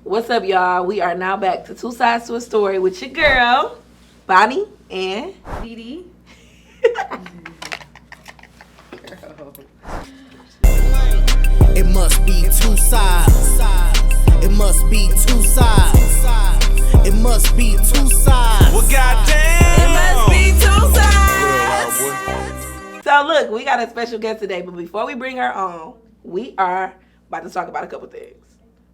What's up, y'all? We are now back to Two Sides to a Story with your girl, Bonnie and Dee. It must be two sides. It must be two sides. It must be two sides. Well, goddamn. It must be two sides. So look, we got a special guest today, but before we bring her on, we are about to talk about a couple things.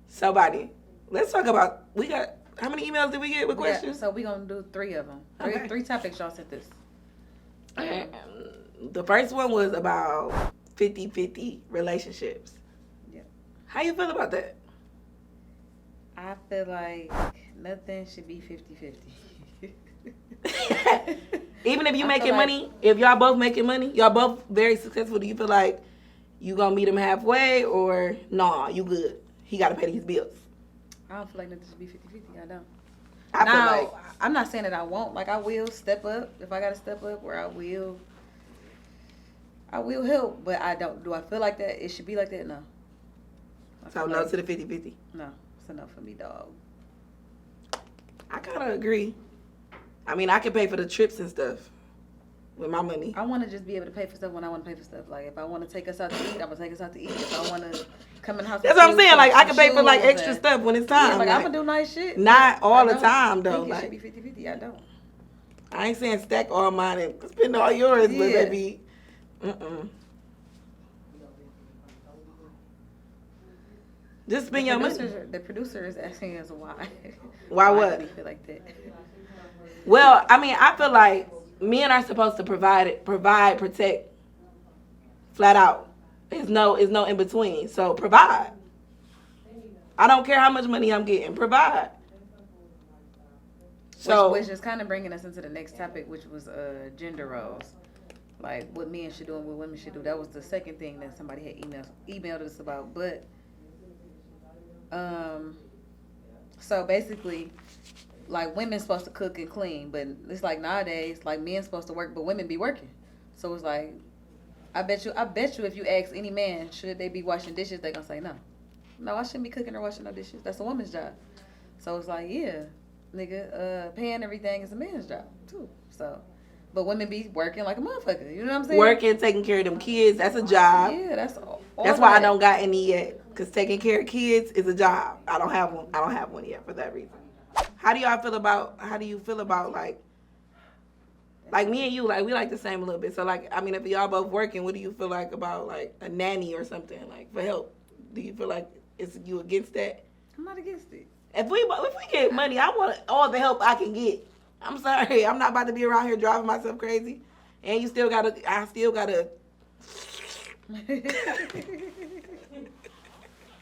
So, Bonnie, let's talk about, we got, how many emails did we get with questions? So we're going to do 3 of them. Three topics y'all sent this. The first one was about 50-50 relationships. Yeah. How you feel about that? I feel like nothing should be 50-50. Even if you I making feel like- money, if y'all both making money, y'all both very successful, do you feel like you gonna meet him halfway or nah, you good? He gotta pay these bills. I don't feel like nothing should be 50-50. I don't. I Now, feel like I'm not saying that I won't. Like, I will step up. If I got to step up, where I will help. But I don't. Do I feel like that? It should be like that? No. so no to the 50-50. No. It's enough for me, dog. I kinda agree. I mean, I can pay for the trips and stuff with my money. I want to just be able to pay for stuff when I want to pay for stuff. Like, if I want to take us out to eat, I'm going to take us out to eat. If I want to come in the house. That's what I'm saying. Like, I can pay for like extra stuff when it's time. Yeah, like, Like, I'm going to do nice shit. not all the I don't time though. think it Like, should be 50-50. I don't. I ain't saying stack all mine and spend all yours, but Yeah. baby, just spend your money. The producer is asking us why. Why do what? we feel like that? Well, I mean, I feel like men are supposed to provide, protect, flat out. There's no in between. So provide. I don't care how much money I'm getting. Provide. So Which is kind of bringing us into the next topic, which was gender roles. Like, what men should do and what women should do. That was the second thing that somebody had emailed us about. But, so basically, like, women's supposed to cook and clean, but it's like nowadays, like, men's supposed to work, but women be working. So it's like, I bet you if you ask any man, should they be washing dishes, they gonna say no. No, I shouldn't be cooking or washing no dishes. That's a woman's job. So it's like, yeah, nigga, paying everything is a man's job too. So, but women be working like a motherfucker. You know what I'm saying? working, taking care of them kids, that's a job. Yeah, that's all. That's why I don't got any yet. Cause taking care of kids is a job. I don't have one. I don't have one yet for that reason. How do you feel about like me and you, like we like the same a little bit. So like, I mean, if y'all both working, what do you feel like about like a nanny or something, like for help? Do you feel like is you against that? I'm not against it. If we get money, I want all the help I can get. I'm sorry, I'm not about to be around here driving myself crazy. And I still gotta.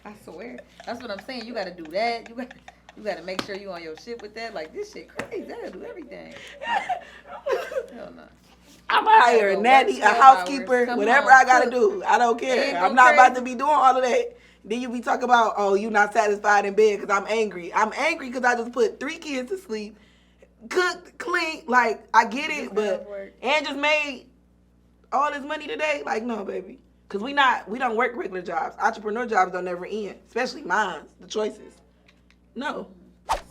I swear. That's what I'm saying. You gotta do that. You gotta make sure you on your shit with that. Like, this shit crazy. I gotta do everything. Hell no. I'm gonna hire a nanny, a housekeeper, whatever I gotta do. I don't care. I'm not about to be doing all of that. Then you be talking about, oh, you not satisfied in bed because I'm angry. I'm angry because I just put 3 kids to sleep, cooked, clean. Like, I get it, but and just made all this money today. Like, no, baby. Because we don't work regular jobs. Entrepreneur jobs don't never end, especially mine, the choices. No.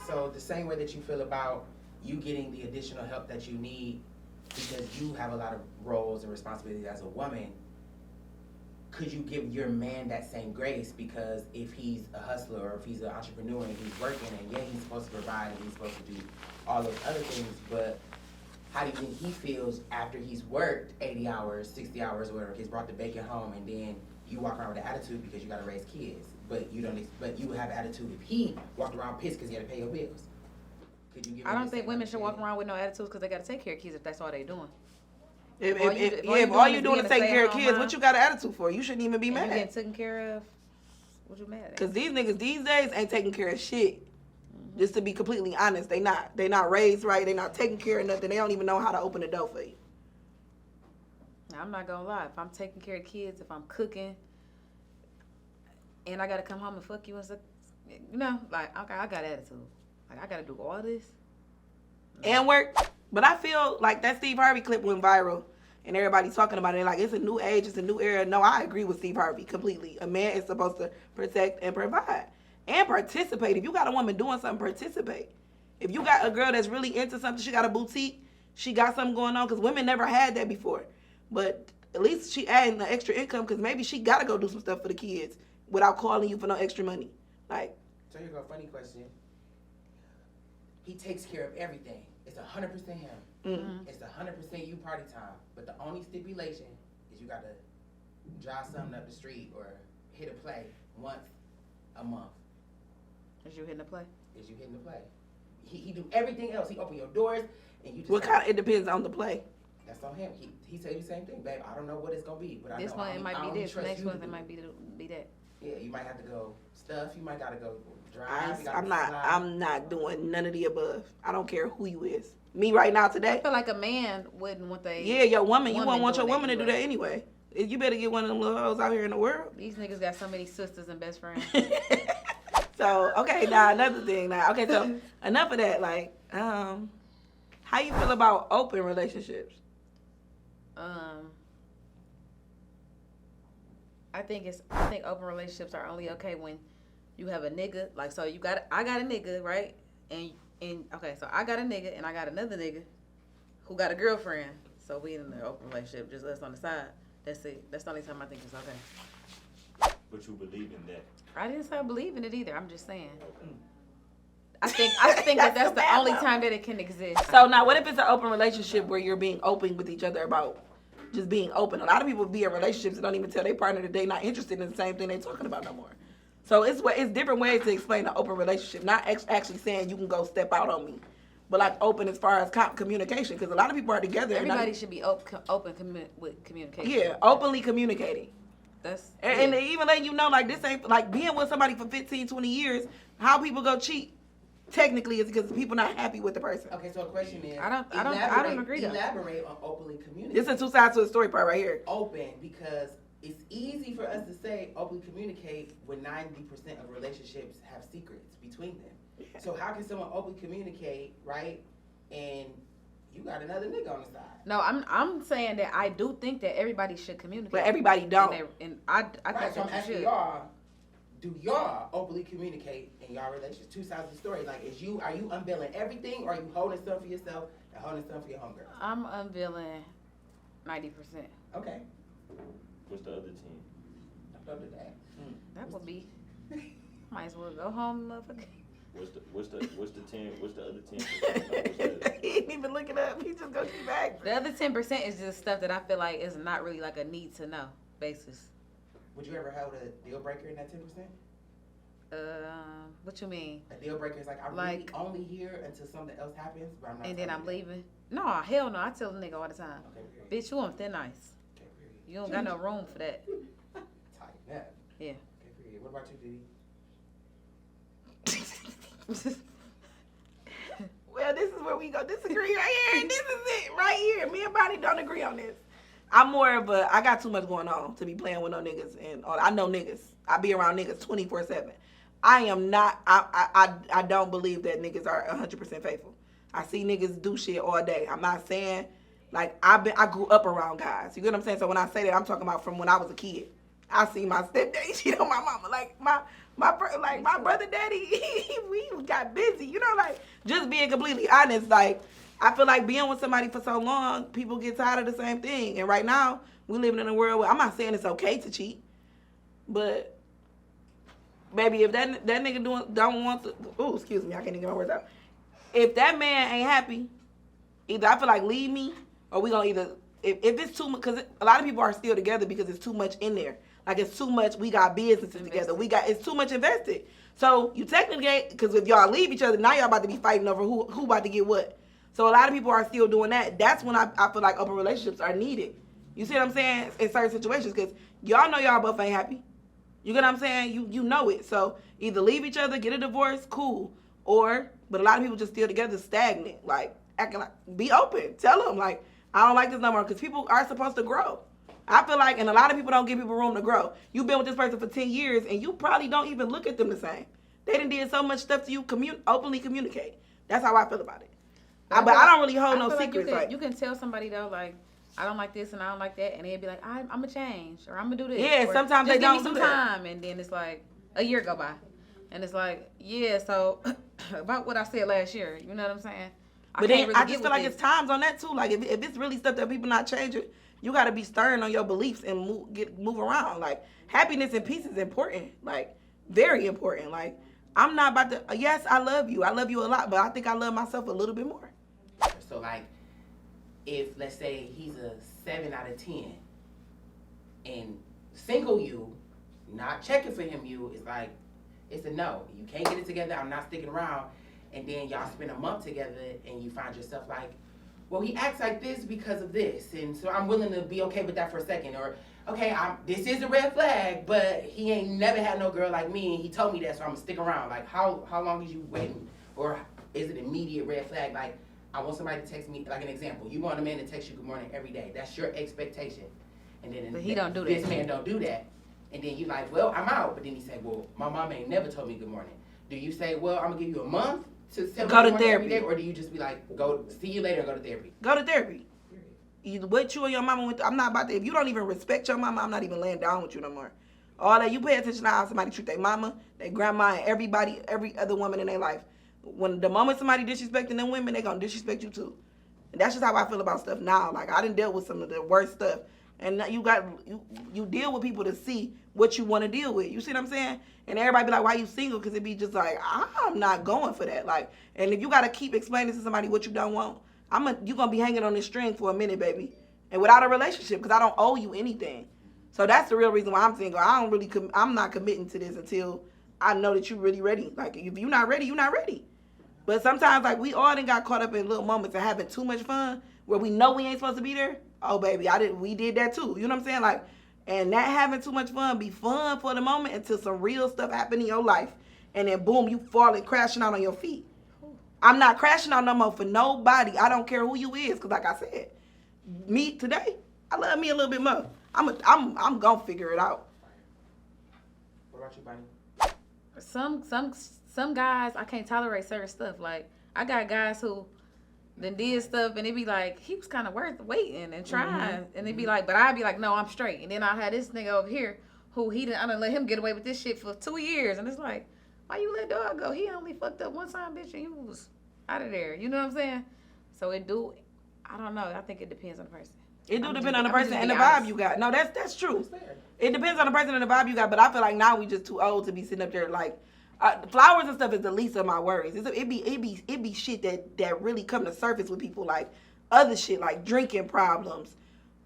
So the same way that you feel about you getting the additional help that you need because you have a lot of roles and responsibilities as a woman, could you give your man that same grace? Because if he's a hustler or if he's an entrepreneur and he's working and yeah, he's supposed to provide and he's supposed to do all those other things, but how do you think he feels after he's worked 80 hours, 60 hours, or whatever, he's brought the bacon home, and then you walk around with an attitude because you got to raise kids, but you would have attitude if he walked around pissed because he had to pay your bills. Could you give I don't think women should walk around with no attitudes because they gotta take care of kids if that's all they doing. If all you doing is taking care of kids, what you got an attitude for? You shouldn't even be mad. You getting taken care of, what you mad at? Because these niggas these days ain't taking care of shit. Just to be completely honest, they not raised right. They not taking care of nothing. They don't even know how to open the door for you. Now, I'm not gonna lie. If I'm taking care of kids, if I'm cooking, and I gotta come home and fuck you and stuff, you know, like, okay, I got attitude. Like, I gotta do all this and work. But I feel like that Steve Harvey clip went viral, and everybody's talking about it. Like, it's a new age, it's a new era. No, I agree with Steve Harvey completely. A man is supposed to protect and provide. And participate. If you got a woman doing something, participate. If you got a girl that's really into something, she got a boutique, she got something going on, because women never had that before. But at least she adding the extra income, because maybe she got to go do some stuff for the kids without calling you for no extra money. Like. So here go a funny question. He takes care of everything. It's 100% him. Mm-hmm. It's 100% you party time. But the only stipulation is you got to drive something up the street or hit a play once a month. Is you hitting the play? Is you hitting the play? He do everything else. He open your doors and you just. What kind? It depends on the play. That's on him. He said the same thing, babe. I don't know what it's gonna be, but this I know one it might be this. Next one it might be that. Yeah, you might have to go stuff. You might gotta go drive. I'm not doing none of the above. I don't care who you is. Me right now today. I feel like a man wouldn't want they. Yeah, your woman. You wouldn't want your woman to do that anyway. You better get one of them little hoes out here in the world. These niggas got so many sisters and best friends. So, okay, now another thing. Okay, so enough of that. Like, how you feel about open relationships? I think open relationships are only okay when you have a nigga. Like, so I got a nigga, right? And okay, so I got a nigga and I got another nigga who got a girlfriend. So we in an open relationship, just us on the side. That's it. That's the only time I think it's okay. But you believe in that? I didn't say I believe in it either. I'm just saying. I think that's the only time that it can exist. So now, what if it's an open relationship where you're being open with each other about just being open? A lot of people be in relationships and don't even tell their partner that they're not interested in the same thing they're talking about no more. So it's different ways to explain an open relationship. Not actually saying you can go step out on me, but like open as far as communication. Because a lot of people are together. Everybody should be open with communication. Yeah, openly communicating. And even letting you know, like, this ain't, like, being with somebody for 15, 20 years, how people go cheat, technically, is because people not happy with the person. Okay, so the question is, I don't agree though. Elaborate on openly communicating. This is two sides to the story part right here. Open, because it's easy for us to say openly communicate when 90% of relationships have secrets between them. Yeah. So how can someone openly communicate, right, and you got another nigga on the side? No, I'm saying that I do think that everybody should communicate. But everybody don't. And I think right, so that I'm asking y'all, do y'all openly communicate in y'all relationships? Two sides of the story. Like, are you unveiling everything, or are you holding stuff for yourself and holding stuff for your homegirl? I'm unveiling 90%. Okay. What's the other 10? I love that. That would be. Might as well go home, motherfucker. What's the 10? What's the other 10%? He didn't even look it up. He just go keep back. The other 10% is just stuff that I feel like is not really like a need to know basis. Would you ever hold a deal breaker in that 10%? What you mean? A deal breaker is like, I'm really only here until something else happens, but I'm not. And then I'm leaving. No, hell no. I tell the nigga all the time. Okay, bitch, you on thin ice. Okay, you don't got no room for that. Tighten up. Yeah. Okay, period. What about you, Diddy? Well, this is where we go disagree right here. This is it right here. Me and Bonnie don't agree on this. I'm more of I got too much going on to be playing with no niggas, and I know niggas. I be around niggas 24/7. I am not. I don't believe that niggas are 100% faithful. I see niggas do shit all day. I'm not saying like I grew up around guys. You get what I'm saying? So when I say that, I'm talking about from when I was a kid. I see my stepdaddy cheat on my mama. Like my brother daddy, we got busy. You know, like just being completely honest. Like I feel like being with somebody for so long, people get tired of the same thing. And right now, we living in a world where I'm not saying it's okay to cheat, but baby, if that nigga don't want to, oh, excuse me, I can't even get my words out. If that man ain't happy, either I feel like leave me, or we gonna either if it's too much, because a lot of people are still together because it's too much in there. Like it's too much. We got businesses together. It's too much invested. So you technically, because if y'all leave each other, now y'all about to be fighting over who about to get what. So a lot of people are still doing that. That's when I feel like open relationships are needed. You see what I'm saying? In certain situations, because y'all know y'all both ain't happy. You get what I'm saying? You know it. So either leave each other, get a divorce, cool, but a lot of people just still together stagnant, like acting like, be open. Tell them like, I don't like this no more, because people are supposed to grow. I feel like, and a lot of people don't give people room to grow. You've been with this person for 10 years, and you probably don't even look at them the same. They done did so much stuff to you, openly communicate. That's how I feel about it. But I don't really hold no secrets. You can tell somebody, though, like, I don't like this and I don't like that, and they'd be like, I'm going to change, or I'm going to do this. Yeah, or sometimes they don't do that. give me some time, and then it's like, a year go by. And it's like, yeah, so about what I said last year, you know what I'm saying? But then I just feel like it's times on that too. Like if it's really stuff that people not changing, you got to be stern on your beliefs and move around. Like happiness and peace is important. Like very important. Like I'm not about to. Yes, I love you a lot, but I think I love myself a little bit more. So like, if let's say he's a 7 out of 10, and single you, not checking for him, you is like, it's a no. You can't get it together. I'm not sticking around. And then y'all spend a month together, and you find yourself like, well, he acts like this because of this, and so I'm willing to be okay with that for a second. Or, okay, this is a red flag, but he ain't never had no girl like me, and he told me that, so I'm gonna stick around. Like, how long is you waiting? Or is it immediate red flag? Like, I want somebody to text me, like an example. You want a man to text you good morning every day. That's your expectation. And then but he don't do that. This man don't do that. And then you like, well, I'm out. But then he said, well, my mom ain't never told me good morning. Do you say, well, I'm gonna give you a month to tell me go to good morning therapy, every day, or do you just be like, go see you later, and go to therapy? Go to therapy. What you and your mama went through, I'm not about to. If you don't even respect your mama, I'm not even laying down with you no more. All that, you pay attention to how somebody treat their mama, their grandma, and every other woman in their life. When the moment somebody disrespecting them women, they gonna disrespect you too. And that's just how I feel about stuff now. Like I done dealt with some of the worst stuff, and you deal with people to see what you want to deal with. You see what I'm saying? And everybody be like, "Why you single?" Because it be just like, I'm not going for that. Like, and if you gotta keep explaining to somebody what you don't want, you gonna be hanging on this string for a minute, baby, and without a relationship, because I don't owe you anything. So that's the real reason why I'm single. I'm not committing to this until I know that you're really ready. Like if you're not ready, you're not ready. But sometimes, like, we all done got caught up in little moments of having too much fun where we know we ain't supposed to be there. Oh, baby, we did that too. You know what I'm saying? Like, and that having too much fun be fun for the moment until some real stuff happen in your life. And then, boom, you falling, crashing out on your feet. I'm not crashing out no more for nobody. I don't care who you is, because like I said, me today, I love me a little bit more. I'm going to figure it out. What about you, Bonnie? Some guys, I can't tolerate certain stuff. Like, I got guys who then did stuff, and it be like, he was kind of worth waiting and trying. And it be like, but I'd be like, no, I'm straight. And then I had this nigga over here who I done let him get away with this shit for 2 years. And it's like, why you let dog go? He only fucked up one time, bitch, and you was out of there. You know what I'm saying? So I don't know. I think it depends on the person. It do depend on the person and the vibe you got. No, that's true. It depends on the person and the vibe you got, but I feel like now we just too old to be sitting up there like, flowers and stuff is the least of my worries. It be shit that really come to surface with people, like other shit like drinking problems,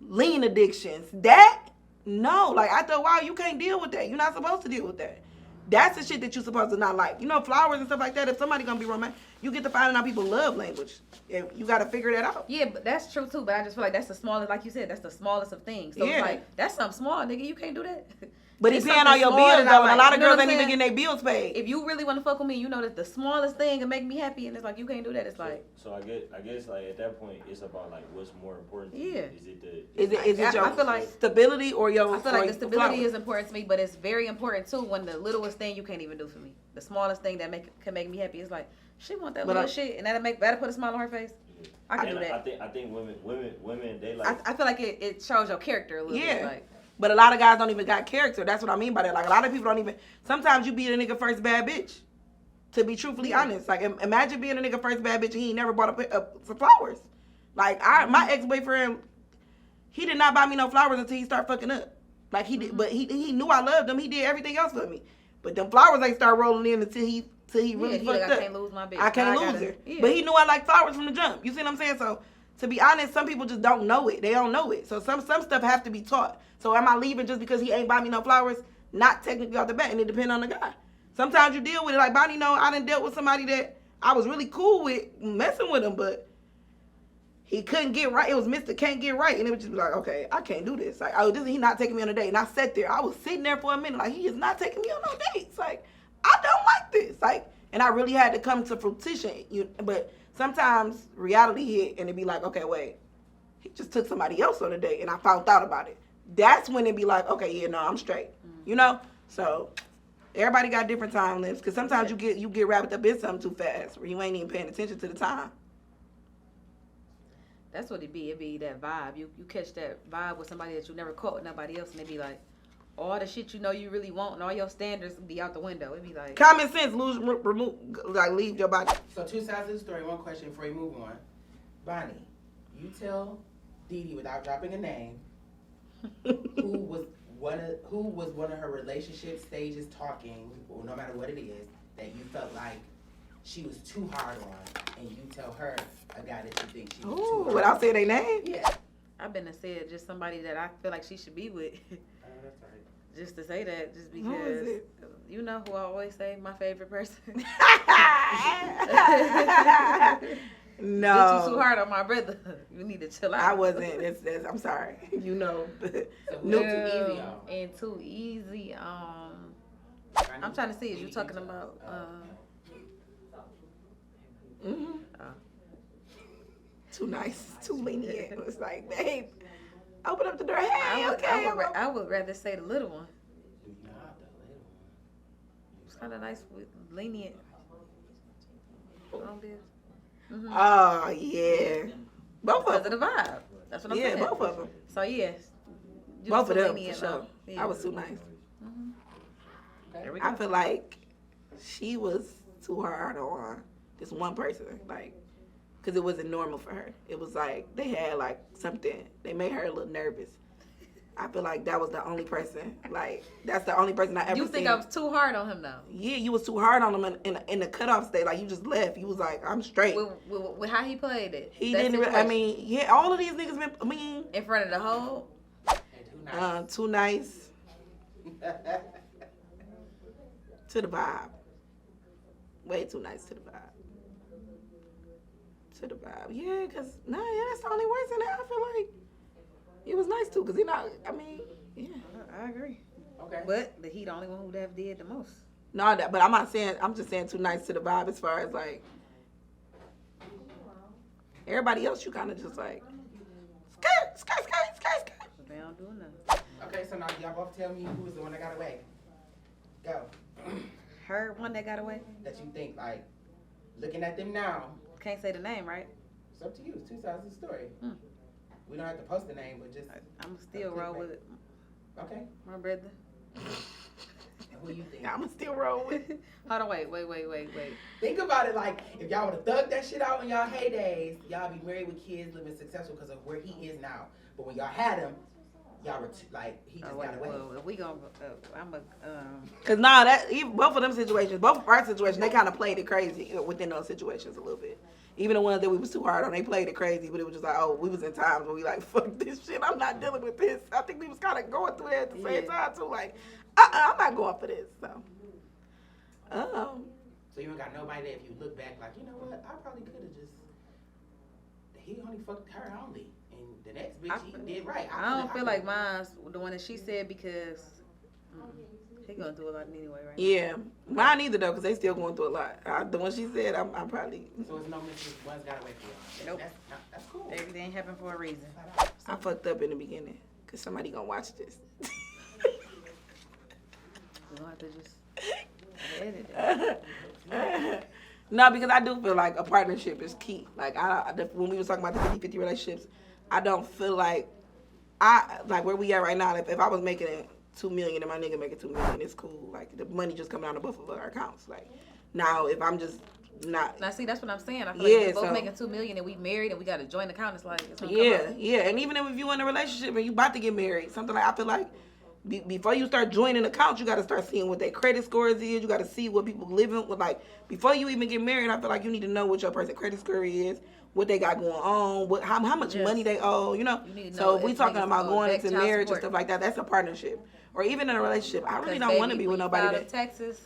lean addictions. That no, like after a while you can't deal with that. You're not supposed to deal with that. That's the shit that you're supposed to not like. You know, flowers and stuff like that. If somebody gonna be romantic, you get to finding out people's love language. You got to figure that out. Yeah, but that's true too. But I just feel like that's the smallest, like you said, that's the smallest of things. So it's like that's something small, nigga. You can't do that. But he's paying all your bills, though, and a lot of girls ain't even getting their bills paid. If you really want to fuck with me, you know that the smallest thing can make me happy, and it's like, you can't do that. It's like... So I guess like, at that point, it's about, like, what's more important to you? Yeah. Is it your I feel like stability or your... I feel like the stability is important to me, but it's very important, too, when the littlest thing you can't even do for me. The smallest thing that can make me happy is like, she want that little shit, and that'll put a smile on her face. I can do that. I think women, they like... I feel like it shows your character a little bit, like... But a lot of guys don't even got character. That's what I mean by that. Like, a lot of people don't even... Sometimes you be a nigga first bad bitch. To be truthfully honest. Like, imagine being a nigga first bad bitch and he ain't never bought some flowers. Like, my ex-boyfriend, he did not buy me no flowers until he started fucking up. Like, he did, but he knew I loved him. He did everything else for me. But them flowers ain't start rolling in until he really fucked up. I can't lose my bitch. I can't lose her. Yeah. But he knew I liked flowers from the jump. You see what I'm saying? So, to be honest, some people just don't know it. They don't know it. So some stuff have to be taught. So am I leaving just because he ain't buy me no flowers? Not technically off the bat, and it depends on the guy. Sometimes you deal with it. Like, Bonnie, I done dealt with somebody that I was really cool with, messing with him, but he couldn't get right. It was Mr. Can't Get Right. And it was just like, okay, I can't do this. Like, he not taking me on a date. And I sat there. I was sitting there for a minute. Like, he is not taking me on no dates. Like, I don't like this. Like, and I really had to come to fruition. But sometimes reality hit and it'd be like, okay, wait. He just took somebody else on a date and I found out about it. That's when it'd be like, okay, yeah, no, I'm straight. You know? So everybody got different time limits because sometimes you get wrapped up in something too fast where you ain't even paying attention to the time. That's what it be. It be that vibe. You catch that vibe with somebody that you never caught with nobody else, and they be like, all the shit you know you really want and all your standards be out the window. It'd be like Common sense, remove, like leave your body. So 2 sides of the story. One question before you move on. Bonnie, you tell Dee Dee without dropping a name who was one of her relationship stages talking, or no matter what it is, that you felt like she was too hard on, and you tell her a guy that you think she was too hard without on. saying their name? Yeah. I've been to say it, just somebody that I feel like she should be with. That's right. Just to say that, just Who is because it? you know who I always say my favorite person. No. You're too hard on my brother. You need to chill out. I wasn't. I'm sorry. You know. So who's No. too easy on? And too easy. I'm trying to see. Is you talking about? Mhm. Too nice. Too lenient. It's like, babe, open up the door. Hey, okay. I would rather say the little one. Not the little It's kind of nice with lenient. Oh yeah. Both Because of of them. the vibe. That's what I'm Yeah, saying. both of them. So yes. You Both of too them, lenient for sure. now. Yeah. I was too nice. There we go. I feel like she was too hard on this one person, like, because it wasn't normal for her. It was like they had like something. They made her a little nervous. I feel like that was the only person. Like that's the only person I ever. You think seen. I was too hard on him though? Yeah, you was too hard on him in the cutoff state. Like you just left. You was like, I'm straight. With how he played it. He that didn't. I situation. mean, yeah, all of these niggas been. I mean, In front of the whole. And too nice too nice. to the vibe. Way too nice to the vibe. To the vibe. Yeah, because, yeah, that's the only words in it. I feel like he was nice too, because he not, I mean, yeah. I agree. Okay. But he the only one who have did the most. No, but I'm not saying, I'm just saying too nice to the vibe as far as like, everybody else you kind of just like, skirt. But they don't do nothing. Okay, so now y'all both tell me who was the one that got away. Go. Her one that got away. That you think, like, looking at them now, Can't say the name, right? it's up to you. It's 2 sides of the story. Hmm. We don't have to post the name, but just, I'm still roll with okay. my brother. And who you think? I'm still roll with it. Hold on, wait. Think about it like, if y'all would have thugged that shit out in y'all heydays, y'all be married with kids, living successful because of where he is now. But when y'all had him, y'all were he just got away. Well, if we gonna, Because both of them situations, both of our situations, they kind of played it crazy within those situations a little bit. Even the ones that we was too hard on, they played it crazy, but it was just like, oh, we was in times where we like, fuck this shit, I'm not dealing with this. I think we was kind of going through that at the same time too, like, I'm not going for this, so. So you ain't got nobody that if you look back like, you know what, I probably could have just, he only fucked her only. And the next bitch, he did right. I don't feel like mine's the one that she said because he gonna do a lot anyway, right? Yeah, mine either though, because they still going through a lot. The one she said, I'm probably. So it's no Mrs. One's got away from y'all. Nope. That's cool. Everything happened for a reason. I fucked up in the beginning, because somebody gonna watch this. We gonna have to just edit it. No, because I do feel like a partnership is key. Like when we was talking about the 50-50 relationships, I don't feel like like where we at right now. If I was making $2 million and my nigga making $2 million, it's cool. Like the money just coming out of both of our accounts. Like now, if I'm just not. Now see, that's what I'm saying. I feel Yeah, like we're both so- making $2 million and we married and we got a joint account. It's like it's gonna Yeah, come up. yeah, and even if you in a relationship and you about to get married, something like I feel like before you start joining accounts, you got to start seeing what their credit scores is. You got to see what people living with. Like before you even get married, I feel like you need to know what your person's credit score is, what they got going on, how much Yes. money they owe. You know. You need to So know if we if talking niggas about owe going back into child marriage support. and stuff like that, that's a partnership. Or even in a relationship, I really Because, don't want to baby, be with when you nobody file that. them taxes.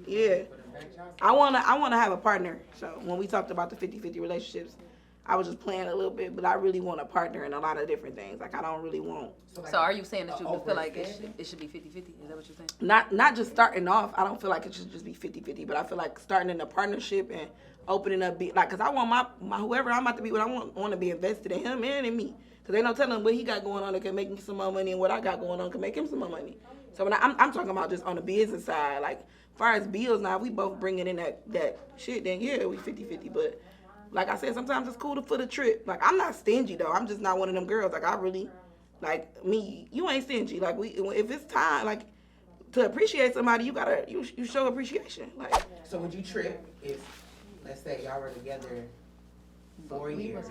Yeah. I wanna have a partner. So when we talked about the 50-50 relationships, I was just playing a little bit, but I really want a partner in a lot of different things. Like I don't really want So are you saying that you feel like overextended? it should be 50-50? Is that what you're saying? not just starting off. I don't feel like it should just be 50-50, but I feel like starting in a partnership and opening up, cause I want my whoever I'm about to be with, I want to be invested in him and in me. Cause they don't tell him what he got going on that can make me some more money, and what I got going on can make him some more money. So when I'm talking about just on the business side, like as far as bills now, we both bringing in that shit, then yeah, we 50-50. But like I said, sometimes it's cool for the trip. Like I'm not stingy though. I'm just not one of them girls. Like I really Like me, you ain't stingy. Like if it's time, like to appreciate somebody, you show appreciation. Like. So would you trip if, let's say y'all were together 4 years,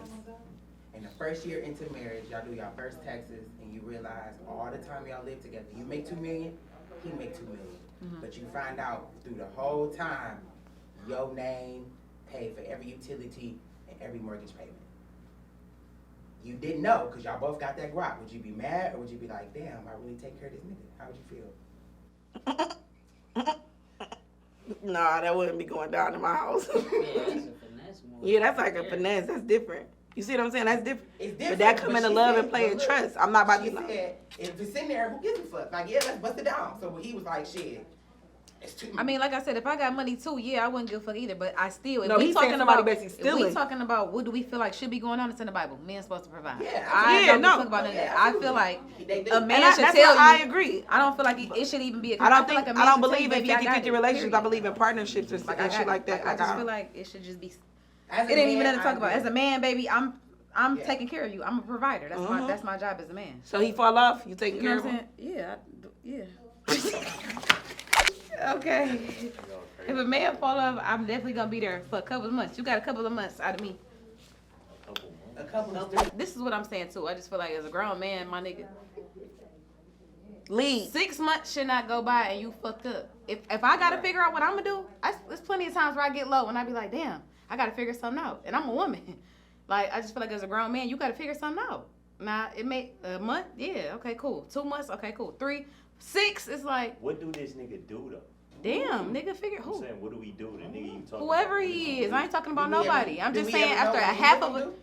and the first year into marriage, y'all do y'all first taxes, and you realize all the time y'all live together, you make $2 million, he make $2 million, but you find out through the whole time, your name paid for every utility and every mortgage payment. You didn't know because y'all both got that guap. Would you be mad or would you be like, damn, I really take care of this nigga? How would you feel? Nah, that wouldn't be going down in my house. Yeah, that's a finesse move. Yeah, that's like a finesse. That's different. You see what I'm saying? That's different. It's different. But that come into love said, and play and look, trust. I'm not about she to. said, if it's in there, who gives a fuck? Like, yeah, let's bust it down. So he was like, shit, it's too much. I mean, like I said, if I got money too, yeah, I wouldn't give a fuck either. But I still, if No, we he's talking saying somebody about, basically if we stealing. talking about what do we feel like should be going on, it's in the Bible. Men supposed to provide. Yeah, I yeah, don't no. give a fuck about none of that. I feel like a man And should that's tell why you. I agree. I don't feel like it should even be a. I don't feel think like a man I don't should tell believe you, in baby, I got 50-50 it, relationships. I period. believe in partnerships and Like, shit like that. I just feel like it should just be. As a It ain't even man, nothing to talk I about. agree. As a man, baby, I'm Yeah. taking care of you. I'm a provider. That's my job as a man. So he fall off. You taking You know care what of I'm him. saying? Yeah. Okay. If a man fall off, I'm definitely gonna be there for a couple of months. You got a couple of months out of me. A couple of This is what I'm saying too. I just feel like as a grown man, my nigga, Lead. 6 months should not go by and you fucked up. If I gotta figure out what I'm gonna do, there's plenty of times where I get low and I be like, damn, I gotta figure something out. And I'm a woman. Like, I just feel like as a grown man, you gotta figure something out. Now, it may, a month, yeah, okay, cool. 2 months, okay, cool. 3, 6, it's like, What do this nigga do though? damn, nigga, figure I'm who? saying, what do we do? The nigga you talking Whoever about? he is. I ain't talking about Do we ever- nobody. I'm do just we saying ever know after a what he half gonna of a, do?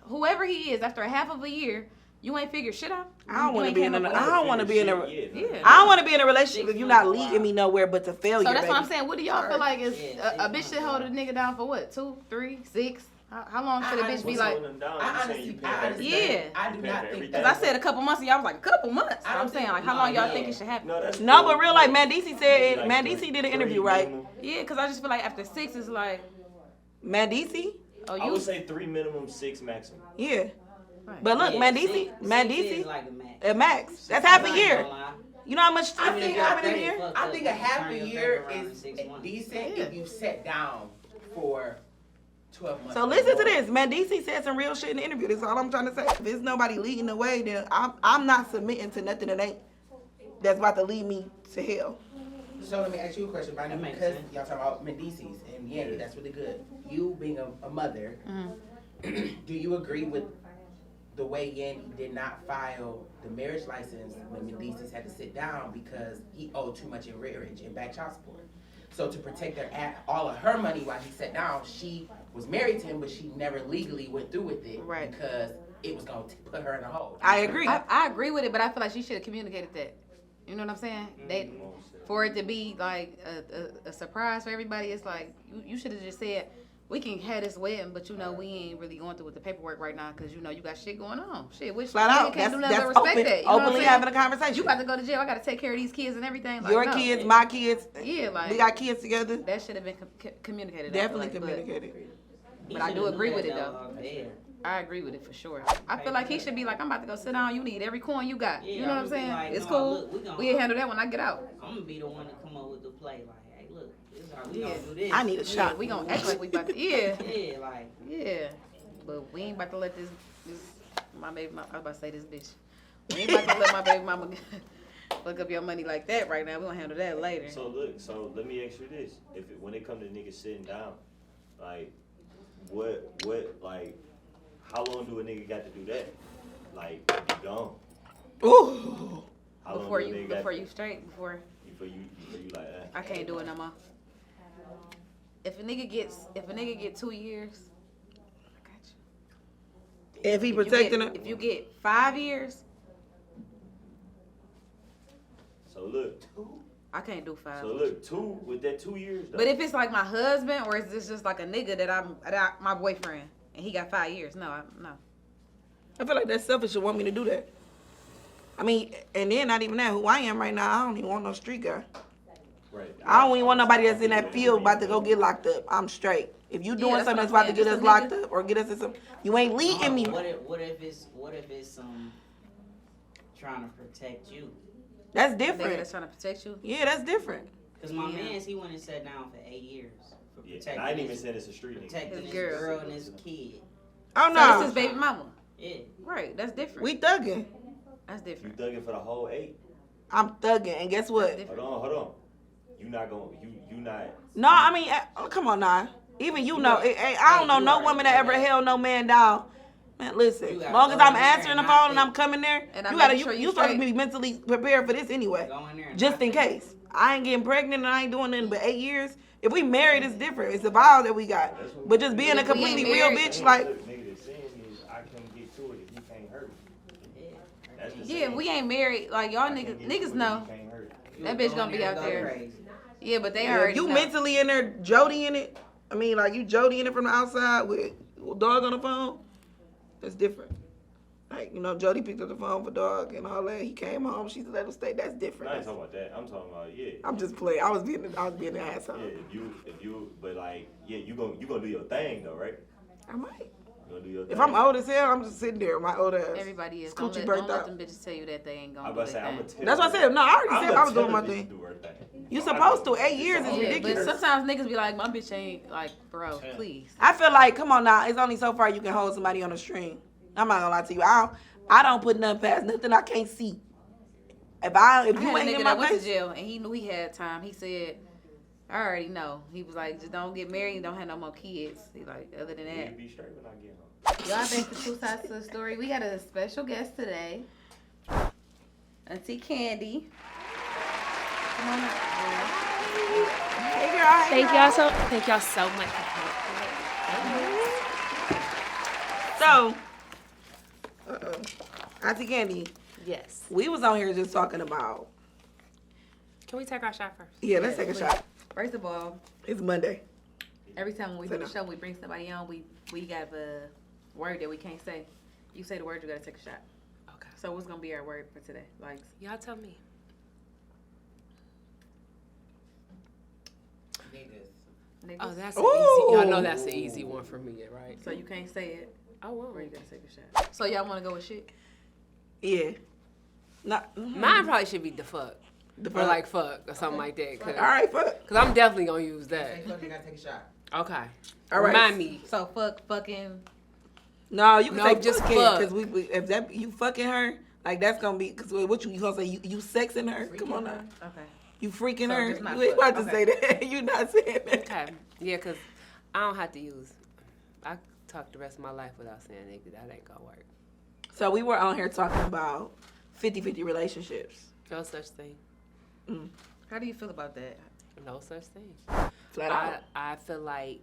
whoever he is, after a half of a year, you ain't figured shit out. I don't You want to ain't be came in up a. with I it. don't want to be in a. Yeah. I don't want to be in a relationship 6 if you're not months, leading wow. me nowhere but to failure. So that's what I'm baby. saying. What do y'all feel like is Yeah, a bitch should hold a nigga down for what? 2, 3, 6? How long should a bitch be What's like? holding them down? I You saying you honestly, pay for everything? Yeah. I do You pay not for think everything? Cause I said a couple months and y'all was like a couple months. I don't I'm saying think- like how long y'all yeah. think it should happen? No, that's No, cool. but real like Mandisi said. Like Mandisi did an interview, 3 right? minimum. Yeah, cause I just feel like after 6 it's like, Mandisi. oh I you. would say 3 minimum, 6 maximum. Yeah. Right. But look, Yeah, Mandisi. six Mandisi. is like a max. A max. That's half a I ain't year. gonna lie. You know how much? I Even think if how your many credit year? fucked I up, think you a half turn a your year credit around in is 6 months. decent Yeah. if you set down for 12 months. So or listen to more. this. Mandisi said some real shit in the interview. That's all I'm trying to say. If there's nobody leading the way, then I'm not submitting to nothing that's about to lead me to hell. So let me ask you a question, Bonnie, That makes because sense. y'all talking about Medicis, and yeah, that's really good. You being a mother, do you agree with the way Yandy did not file the marriage license when Medicis had to sit down because he owed too much in rearage and back child support? So to protect all of her money while he sat down, she was married to him, but she never legally went through with it Right. because it was going to put her in a hole. I agree. I agree with it, but I feel like she should have communicated that. You know what I'm saying? They, for it to be like a surprise for everybody, it's like you should have just said, we can have this wedding, but you know we ain't really going through with the paperwork right now because you know you got shit going on. Shit, which Flat nigga out. can't do That's nothing but respect open, that. You know what I'm openly saying? having a conversation. You got to go to jail. I got to take care of these kids and everything. Like, Your no. kids, my kids. Yeah, like We got kids together. that should have been communicated. I feel Definitely like, communicated. But I do agree with it, though. I agree with it for sure. I feel like he should be like, I'm about to go sit down. You need every coin you got. Yeah, You know what I'm I would be saying? like, It's no, cool. look, we gonna- We'll handle that when I get out. I'm gonna be the one to come up with the play. Like, hey, look, this is how we Yeah. gonna do this. I need a Yeah, shot. we gonna act like we about to. Yeah. Yeah, like, Yeah, but we ain't about to let this my baby mama, I was about to say this bitch. We ain't about to let my baby mama fuck up your money like that right now. We gonna handle that later. So look, so let me ask you this: when it come to niggas sitting down, like, what, like, how long do a nigga got to do that? Like, be gone. Ooh. How Before long do a nigga before got you straight, before before you like that? I can't do it no more. If a nigga get 2 years, I got you. If he If you protecting get- her. If you get 5 years, So look, I can't do 5. 2 with that 2 years though. But if it's like my husband, or is this just like a nigga that my boyfriend, and he got 5 years? No, no. I feel like that's selfish to want me to do that. I mean, and then not even that. Who I am right now, I don't even want no street guy. right. I don't even want nobody that's in that field about to go get locked up. I'm straight. If you doing that's something what that's I'm about to get saying. us Just a locked up or get us in some, you ain't leading me. what if it's trying to protect you. That's Nigga different. that's trying to protect you. Yeah, that's different. Cause my man's, he went and sat down for 8 years for Yeah, protecting. I ain't even saying it's a street nigga. protecting His his girl. girl and his kid. Oh So no, this is baby mama. Yeah. Right, that's different. we thugging. That's You different. thugging for the whole 8? I'm thugging, and guess what? That's Hold on. You not gonna, you not. No, I mean, come on now. Even you know, I don't know no woman that ever held no man down. Man, listen. As long as I'm answering the phone and I'm coming there, And you I'm gotta, making sure you you supposed to straight. be mentally prepared for this anyway, Go in there and just not in think. case. I ain't getting pregnant and I ain't doing nothing but 8 years. If we married, it's different. It's the vow that we got. But just being a If we completely ain't real married- bitch, like, Look, nigga, the saying is I can't get to it if you can't hurt me. That's the Yeah, saying. we ain't married. Like y'all I can't niggas, get to it niggas if know. you can't hurt me. That You'll bitch go gonna in be there and out go there. crazy. Yeah, but they if already you know. mentally in there jodying it, I mean, like you jodying it from the outside with dog on the phone, that's different. Like, you know, Jody picked up the phone for dog and all that. He came home, she let him stay. That's different. I ain't talking about that. I'm talking about I'm just playing. I was being an asshole. Yeah, if you, but like, yeah, you gonna do your thing though, right? I might. You gonna do your thing. If I'm old as hell, I'm just sitting there, my old ass. Everybody is. Scoochie Don't birthed let out. them bitches tell you that they ain't I'm gonna about do to say, I'm their gonna thing. tell. That's what I said. No, I already said I was doing my bitch thing. to do her thing. You supposed to. 8 years is Yeah, ridiculous. but sometimes niggas be like, my bitch ain't like, bro, Yeah. please. I feel like, come on now, it's only so far you can hold somebody on a string. I'm not gonna lie to you. I don't put nothing past nothing I can't see. If I you had a ain't nigga in that my went to face, jail and he knew he had time. He said, I already know. He was like, just don't get married and don't have no more kids. He like, other than Yeah, that. be straight when I get home. Y'all back to two sides to the story. We got a special guest today. Auntie Kandi. Come on up. hey girl, hey Thank girl. y'all so much. So, Auntie Kandi, Yes. we was on here just talking about. Can we take our shot first? Yeah, let's take a shot. First of all, It's Monday. every time we Say do the no. show, we bring somebody on, we got a word that we can't say. You say the word, you gotta take a shot. Okay. So what's gonna be our word for today? Like, Y'all tell me. Niggas. niggas. Oh, that's an Ooh. easy. Y'all know that's an easy one for me, right? So you can't say it, I or you won't. gotta take a shot. So y'all wanna go with shit? Yeah. Not Mine probably should be the fuck. the Or fuck. like fuck or something like that. Cause, All right, fuck. 'cause I'm definitely gonna use Say that. fuck, you gotta take a shot. Okay. All right. Remind me. So fucking. No, you can No, say just fucking, fuck. because we if that you fucking her, like that's gonna be because what you gonna say you sexing her? Come on now, Okay. you freaking So her. just not You ain't fuck. about to Okay. say that. You not saying that. Okay. Yeah, cause I don't have to use. I talk the rest of my life without saying nigga. That ain't gonna work. So we were on here talking about 50-50 relationships. No such thing. How do you feel about that? No such thing. Flat out. I feel like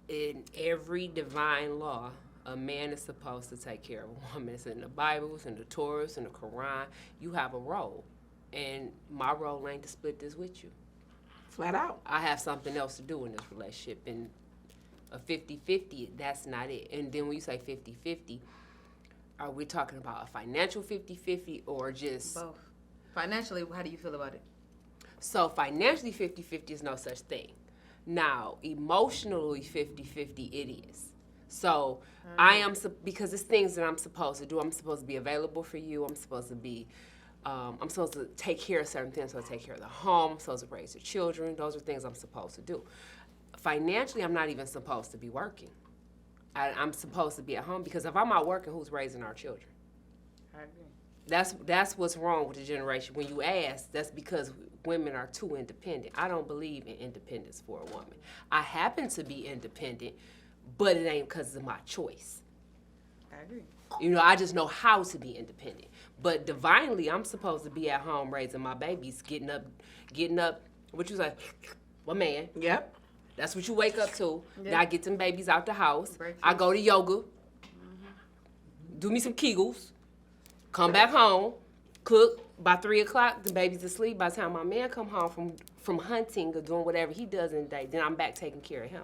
in every divine law, a man is supposed to take care of a woman. It's in the Bible, it's in the Torah, it's in the Quran. You have a role. And my role ain't to split this with you. Flat out. I have something else to do in this relationship. And a 50-50, that's not it. And then when you say 50-50, are we talking about a financial 50-50 or just... Both. Financially, how do you feel about it? So financially 50-50 is no such thing. Now, emotionally 50-50 it is. So I am, because it's things that I'm supposed to do. I'm supposed to be available for you. I'm supposed to be, I'm supposed to take care of certain things. I'm supposed to take care of the home. I'm supposed to raise the children. Those are things I'm supposed to do. Financially, I'm not even supposed to be working. I'm supposed to be at home because if I'm out working, who's raising our children? I agree. That's what's wrong with the generation. When you ask, that's because women are too independent. I don't believe in independence for a woman. I happen to be independent, but it ain't because of my choice. I agree. You know, I just know how to be independent. But divinely, I'm supposed to be at home raising my babies, getting up, what you say, my man. Yep. That's what you wake up to. Yeah. Now I get them babies out the house. Breakfast. I go to yoga, do me some Kegels, come back home, cook. By 3 o'clock, the baby's asleep. By the time my man come home from hunting or doing whatever he does in the day, then I'm back taking care of him.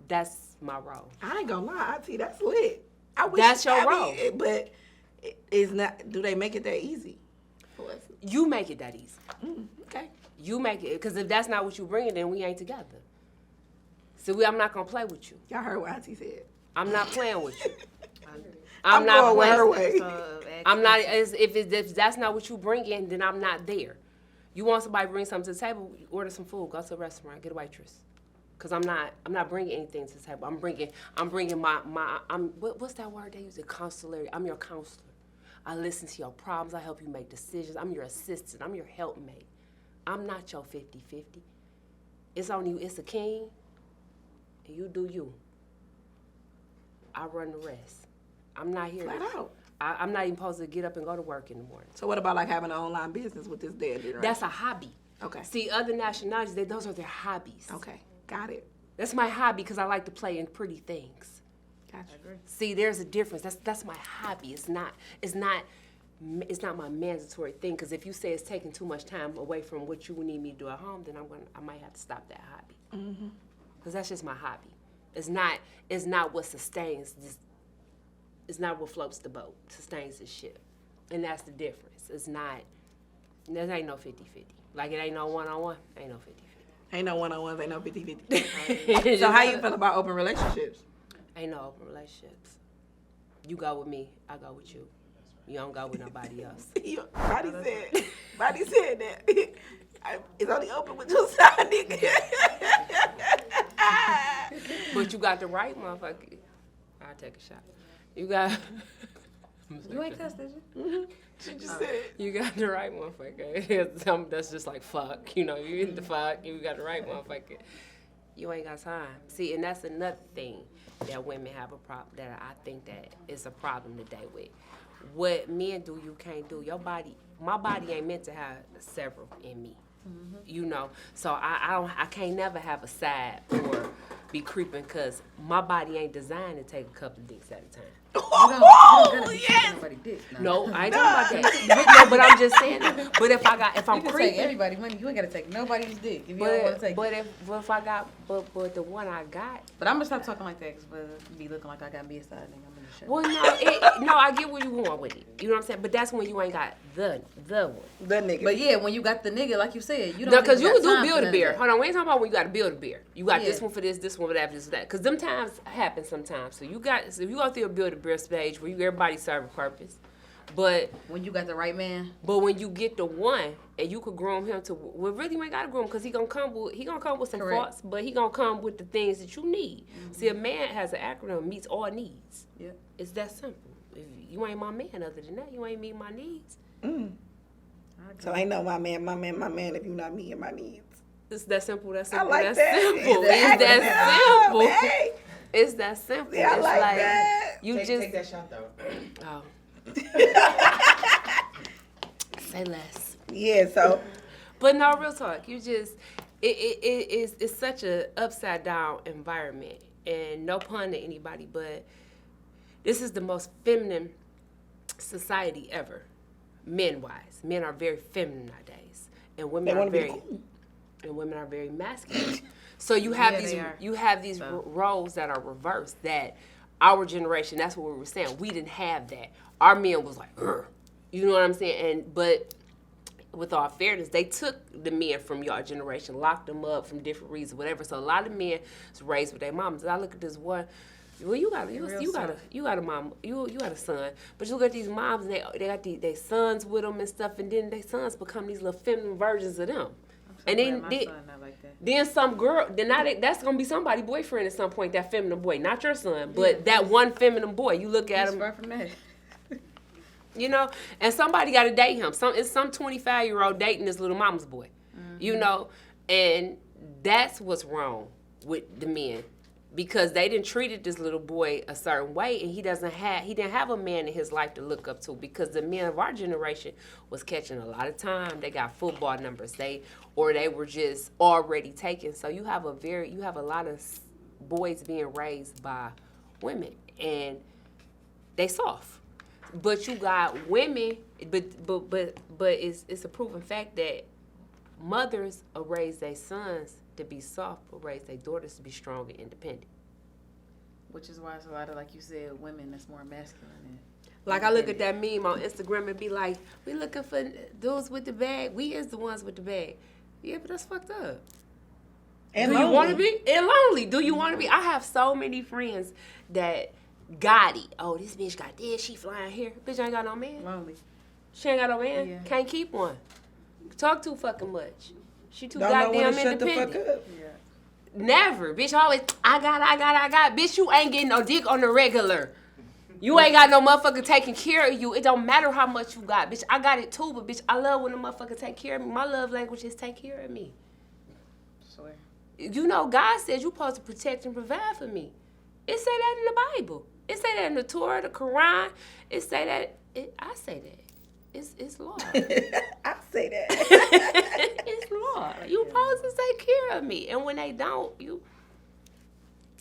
That's my role. I ain't gonna lie, Auntie, that's lit. I wish That's your role. But it's not. Do they make it that easy? You make it that easy. Okay. You make it, because if that's not what you bringing, then we ain't together. So I'm not gonna play with you. Y'all heard what Auntie said. I'm not playing with you. I agree. I'm not going with playing. her way. So I'm not. If that's not what you bring in, then I'm not there. You want somebody to bring something to the table? Order some food. Go to a restaurant. Get a waitress. Cause I'm not bringing anything to the table. I'm bringing my. What's that word they use? A counselor. I'm your counselor. I listen to your problems. I help you make decisions. I'm your assistant. I'm your helpmate. I'm not your 50-50. It's on you. It's a king. And you do you. I run the rest. I'm not here. Flat out. I'm not even supposed to get up and go to work in the morning. So what about like having an online business with this daddy, right? That's a hobby. Okay. See, other nationalities, those are their hobbies. Okay, got it. That's my hobby because I like to play in pretty things. Gotcha. See, there's a difference. That's my hobby. It's not my mandatory thing. Because if you say it's taking too much time away from what you need me to do at home, then I might have to stop that hobby. Because that's just my hobby. It's not what sustains this. It's not what floats the boat, sustains the ship. And that's the difference. There ain't no 50-50. Like it ain't no one-on-one, ain't no 50-50. Ain't no one-on-ones, ain't no 50-50. So how you feel about open relationships? Ain't no open relationships. You go with me, I go with you. You don't go with nobody else. Body said that. It's only open with your side, nigga. But you got the right motherfucker. I'll take a shot. You got. You ain't cussed, did you? She just said. You got the right motherfucker. Something that's just like fuck. You know, you in the fuck. You got the right motherfucker. You ain't got time. See, and that's another thing that women have a problem. That I think that is a problem today with. What men do, you can't do. My body ain't meant to have several in me. You know, so I can't never have a side or be creeping because my body ain't designed to take a couple of dicks at a time. Oh, yes. No, I ain't talking about that. No, but I'm just saying that. But if I'm You can creeping, take everybody's money. You ain't gotta take nobody's dick if you don't want to take. But if I got, but the one I got. But I'm gonna stop talking like that because be looking like I got me a side nigga. I'm gonna shut. Well, no, I get where you going with it. You know what I'm saying? But that's when you ain't got the one. The nigga. But yeah, when you got the nigga, like you said, you don't. No, because you got can do time build for a beer. that. Hold on, we ain't talking about when you got to build a beer. You got this Yeah. one for this one for that, this for that. Because them times happen sometimes. So if you go through a build a beer stage where everybody serve a purpose, but When you got the right man. But when you get the one and you could groom him to, well, really you ain't gotta groom because he gonna come with some Correct. faults, but he gonna come with the things that you need. See, a man has an acronym, meets all needs. Yeah. It's that simple. If you ain't my man, other than that, you ain't meet my needs. So ain't no my man if you not meeting my needs. It's that simple. That's I simple. like That's that. simple. It's It's that simple. Hey. It's that simple. Yeah, I It's like that. You Take that shot though. Oh. Say less. Yeah, so But no, real talk. You just it's such a upside down environment, and no pun to anybody, but this is the most feminine society ever, men wise. Men are very feminine nowadays, and women are very masculine. So you have these roles that are reversed. That our generation, that's what we were saying. We didn't have that. Our men was like, "Ugh." You know what I'm saying? But with all fairness, they took the men from your generation, locked them up from different reasons, whatever. So a lot of men was raised with their moms. I look at this one. Well, you got a mom, you got a son, but you look at these moms and they got their sons with them and stuff, and then their sons become these little feminine versions of them. And then then some girl, that's gonna be somebody's boyfriend at some point. That feminine boy, not your son, but that one feminine boy. You look at him. From that. You know, and somebody got to date him. It's some 25-year-old dating this little mama's boy. You know, and that's what's wrong with the men, because they didn't treated this little boy a certain way, and he didn't have a man in his life to look up to, because the men of our generation was catching a lot of time. They got football numbers, they were just already taken. So you have a lot of boys being raised by women, and they soft. But you got women, but it's a proven fact that mothers will raise their sons to be soft, but raise their daughters to be strong and independent. Which is why it's a lot of, like you said, women that's more masculine. Like I look at that meme on Instagram and be like, we looking for dudes with the bag. We is the ones with the bag. Yeah, but that's fucked up. And do you want to be? And lonely. Do you want to be? I have so many friends that got it. Oh, this bitch got this. She flying here. Bitch ain't got no man. Lonely. She ain't got no man. Yeah. Can't keep one. Talk too fucking much. She too Don't know when goddamn to shut the independent. fuck up. Never. Bitch always, I got. Bitch, you ain't getting no dick on the regular. You ain't got no motherfucker taking care of you. It don't matter how much you got. Bitch, I got it too, but bitch, I love when a motherfucker take care of me. My love language is take care of me. Swear. You know, God says you supposed to protect and provide for me. It say that in the Bible. It say that in the Torah, the Quran. It say that. I say that. It's law. I say that. It's law. You supposed to take care of me, and when they don't,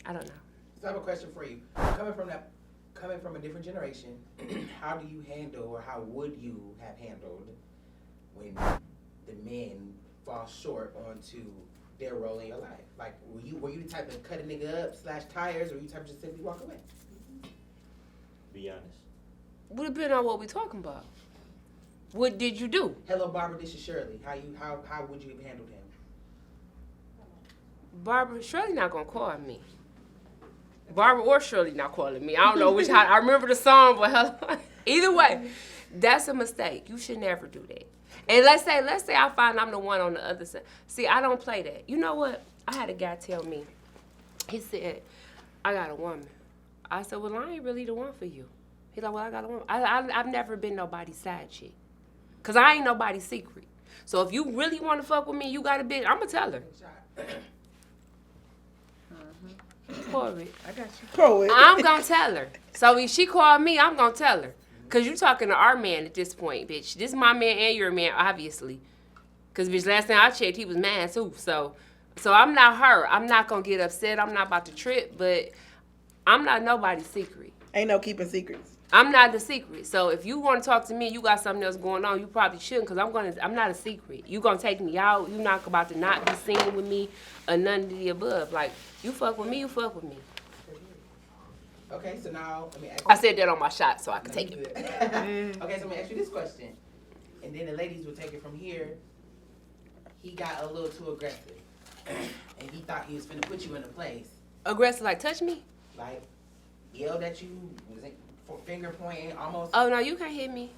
I don't know. So I have a question for you. Coming from a different generation, how do you handle, or how would you have handled when the men fall short onto their role in your life? Like, were you the type to cut a nigga up, slash tires, or were you the type to just simply walk away? Be honest. Would depend on what we talking about. What did you do? Hello, Barbara. This is Shirley. How would you have handled him? Barbara, Shirley not gonna call me. Barbara or Shirley not calling me. I don't know which. I remember the song, but either way, that's a mistake. You should never do that. And let's say I find I'm the one on the other side. See, I don't play that. You know what? I had a guy tell me. He said, "I got a woman." I said, "Well, I ain't really the one for you." He's like, "Well, I got a woman." I've never been nobody's side chick. Cause I ain't nobody's secret. So if you really want to fuck with me, you got a bitch. I'ma tell her. Poet. I got you. Poet. I'm gonna tell her. So if she called me, I'm gonna tell her. Cause you talking to our man at this point, bitch. This is my man and your man, obviously. Cause bitch, last time I checked, he was mad too. So I'm not her. I'm not gonna get upset. I'm not about to trip, but I'm not nobody's secret. Ain't no keeping secrets. I'm not the secret. So if you want to talk to me, you got something else going on, you probably shouldn't, because I'm not a secret. You going to take me out. You not about to not be seen with me or none of the above. Like, you fuck with me, you fuck with me. Okay, so now let me ask you. I said that on my shot so I can take it. Okay, so let me ask you this question. And then the ladies will take it from here. He got a little too aggressive. And he thought he was finna put you in a place. Aggressive, like touch me? Like, yelled at you, was it finger pointing, almost. Oh, no, you can't hit me.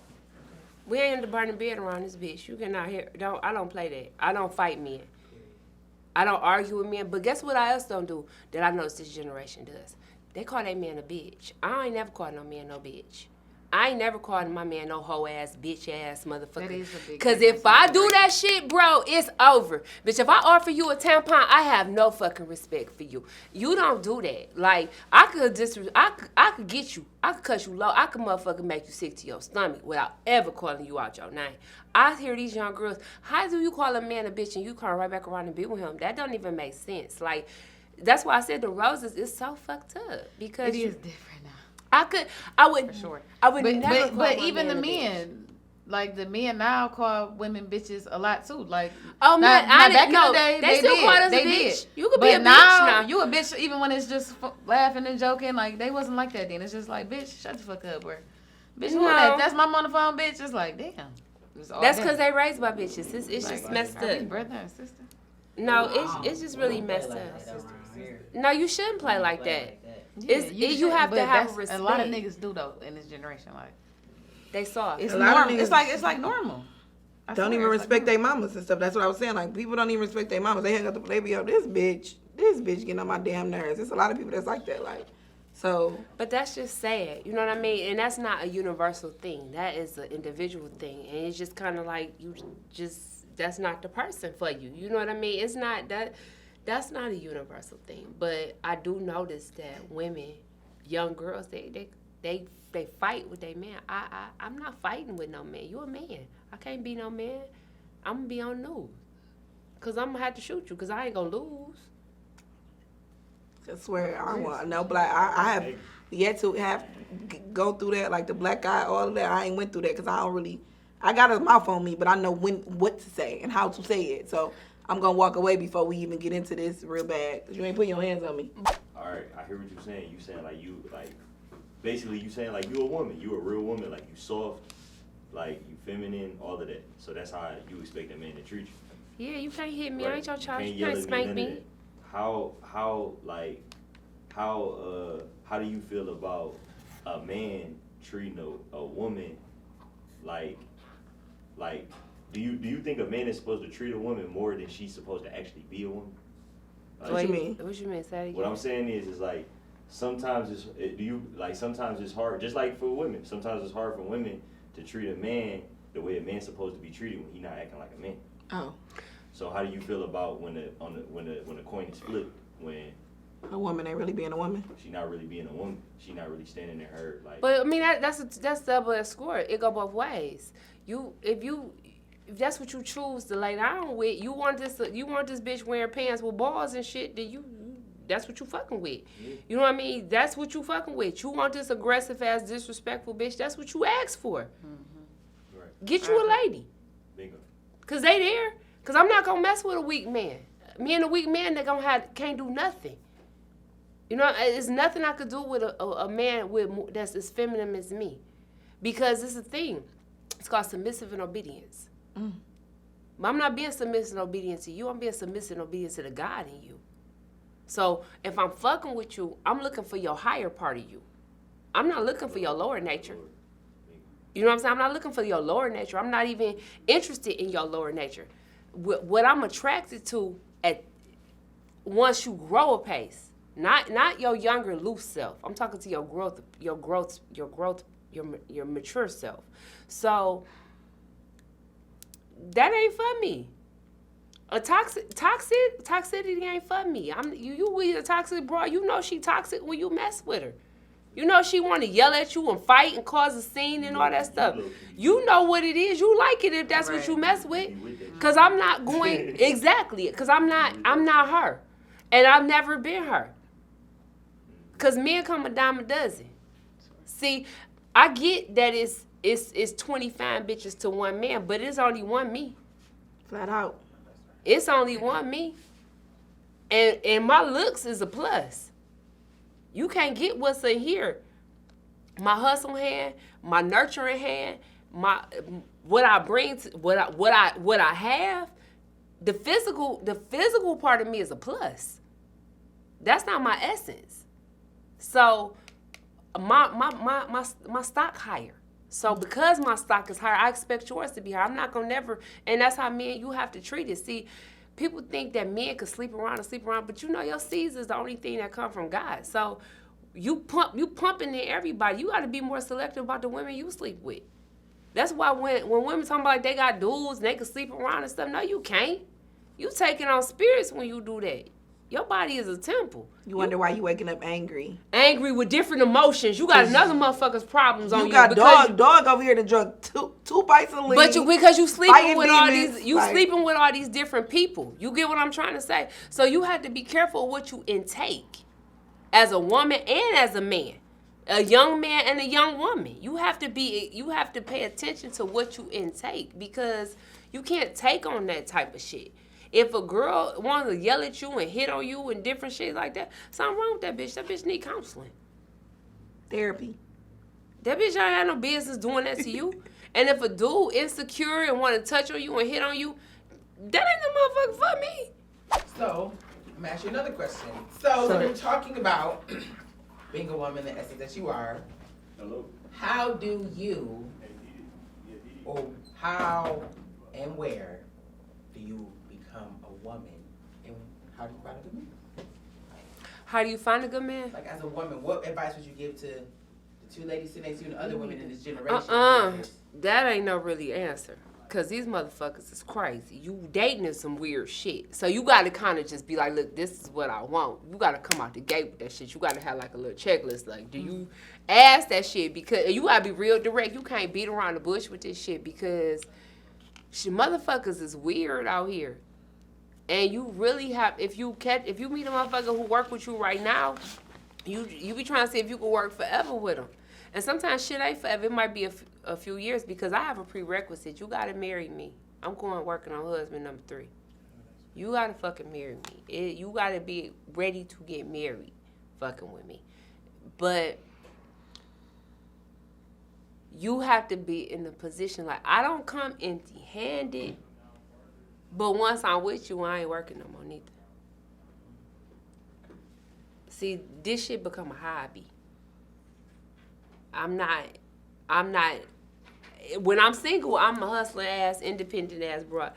We ain't in the burning bed around this bitch. You cannot hear. I don't play that. I don't fight men. I don't argue with men. But guess what I else don't do that I notice this generation does? They call that man a bitch. I ain't never called no man no bitch. I ain't never called my man no hoe ass, bitch ass motherfucker. That is a big Because difference. if I do that shit, bro, it's over. Bitch, if I offer you a tampon, I have no fucking respect for you. You don't do that. Like, I could get you. I could cut you low. I could motherfucking make you sick to your stomach without ever calling you out your name. I hear these young girls, how do you call a man a bitch and you come right back around and be with him? That don't even make sense. Like, that's why I said the roses is so fucked up. Because It is different now. I would For sure. I would never call But my even the man a bitch. men, like the men now call women bitches a lot too. Like, Oh man, now I back didn't know. in the day, They still did. call us a They bitch. did. You could but be a bitch now, now. you a bitch even when it's just laughing and joking. Like, they wasn't like that then. It's just like, bitch, shut the fuck up, or bitch, who No. that? That's my on the phone, bitch. It's like, damn. That's because they raised by bitches. It's just messed Are we up. brother and sister? No, it's just really messed up. No, you shouldn't play like that. You have but to have that's- respect. A lot of niggas do though in this generation. Like, They soft. it's A lot of normal. niggas It's like normal. I Don't swear, even it's respect like their mamas and stuff. That's what I was saying. Like, people don't even respect their mamas. They hang up they be up, this bitch getting on my damn nerves. There's a lot of people that's like that. Like, so. But that's just sad. You know what I mean? And that's not a universal thing. That is an individual thing. And it's just kind of like that's not the person for you. You know what I mean? It's not that. That's not a universal thing. But I do notice that women, young girls, they fight with their man. I'm not fighting with no man. You a man. I can't be no man. I'm going to be on news. Because I'm going to have to shoot you because I ain't going to lose. I swear, I don't want no black. I have yet to go through that, like the black guy, all of that. I ain't went through that because I don't really. I got his mouth on me, but I know what to say and how to say it. So I'm gonna walk away before we even get into this real bad. Cause you ain't putting your hands on me. All right, I hear what you're saying. You saying like you basically you saying like you a woman, you a real woman, like you soft, like you feminine, all of that. So that's how you expect a man to treat you. Yeah, you can't hit me. Right. I ain't your child. You yell can't at spank none of me. that. How like how do you feel about a man treating a woman like do you think a man is supposed to treat a woman more than she's supposed to actually be a woman? Like, What you mean? What you mean? Say that again. what I'm saying is like sometimes sometimes it's hard, just like for women. Sometimes it's hard for women to treat a man the way a man's supposed to be treated when he's not acting like a man. Oh, So how do you feel about when the coin is flipped, when a woman ain't really being a woman. she not really being a woman, she not really standing in her like. But I mean that's double-edged sword. It go both ways. If that's what you choose to lay down with, you want this bitch wearing pants with balls and shit, then that's what you fucking with. Yeah. You know what I mean? That's what you fucking with. You want this aggressive ass disrespectful bitch, that's what you asked for. Right. Get you a lady. Bingo. Cause they there. Cause I'm not gonna mess with a weak man. Me and a weak man that can't do nothing. You know, there's nothing I could do with a man that's as feminine as me. Because it's a thing. It's called submissive and obedience. But I'm not being submissive and obedient to you. I'm being submissive and obedient to the God in you. So if I'm fucking with you, I'm looking for your higher part of you. I'm not looking for your lower nature. You know what I'm saying? I'm not looking for your lower nature. I'm not even interested in your lower nature. What I'm attracted to once you grow a pace, not your younger loose self. I'm talking to your mature self. So that ain't for me. A toxicity ain't for me. You with a toxic bro. You know she toxic when you mess with her. You know she want to yell at you and fight and cause a scene and all that stuff. You know what it is. You like it if that's what you mess with. Cause I'm not going exactly. Cause I'm not her, and I've never been her. Cause men come a dime a dozen. See, I get that it's 20 fine bitches to one man, but it's only one me. Flat out. It's only one me. And my looks is a plus. You can't get what's in here. My hustle hand, my nurturing hand, what I bring to what I have, the physical part of me is a plus. That's not my essence. So my stock higher. So because my stock is higher, I expect yours to be higher. I'm not gonna never, and that's how men you have to treat it. See, people think that men can sleep around, but you know your seeds is the only thing that come from God. So you pumping in everybody. You gotta be more selective about the women you sleep with. That's why when women talking about like they got dudes and they can sleep around and stuff, no, you can't. You taking on spirits when you do that. Your body is a temple. You wonder why you waking up angry. Angry with different emotions. You got another motherfucker's problems on you. You got dog over here that drunk two bites of lean. But because you sleeping with all demons, these, sleeping with all these different people. You get what I'm trying to say? So you have to be careful what you intake, as a woman and as a man, a young man and a young woman. You have to pay attention to what you intake because you can't take on that type of shit. If a girl wants to yell at you and hit on you and different shit like that, something wrong with that bitch. That bitch need counseling. Therapy. That bitch ain't had no business doing that to you. And if a dude insecure and want to touch on you and hit on you, that ain't the motherfucker for me. So, I'm gonna ask you another question. So when you're talking about being a woman, the essence that you are, how do you, or how and where do you become a woman, and how do you find a good man? How do you find a good man? Like as a woman, what advice would you give to the two ladies sitting next to you and the other women in this generation? That ain't no really answer. Cause these motherfuckers is crazy. You dating is some weird shit. So you gotta kinda just be like, look, this is what I want. You gotta come out the gate with that shit. You gotta have like a little checklist. Like, do you ask that shit? Because you gotta be real direct. You can't beat around the bush with this shit because motherfuckers is weird out here. And you really have, if you meet a motherfucker who work with you right now, you be trying to see if you can work forever with them. And sometimes shit ain't forever. It might be a few years because I have a prerequisite. You gotta marry me. I'm going working on husband number 3. You gotta fucking marry me. You gotta be ready to get married fucking with me. But you have to be in the position, like, I don't come empty-handed, but once I'm with you, I ain't working no more neither. See, this shit become a hobby. I'm not. When I'm single, I'm a hustler ass, independent ass broad.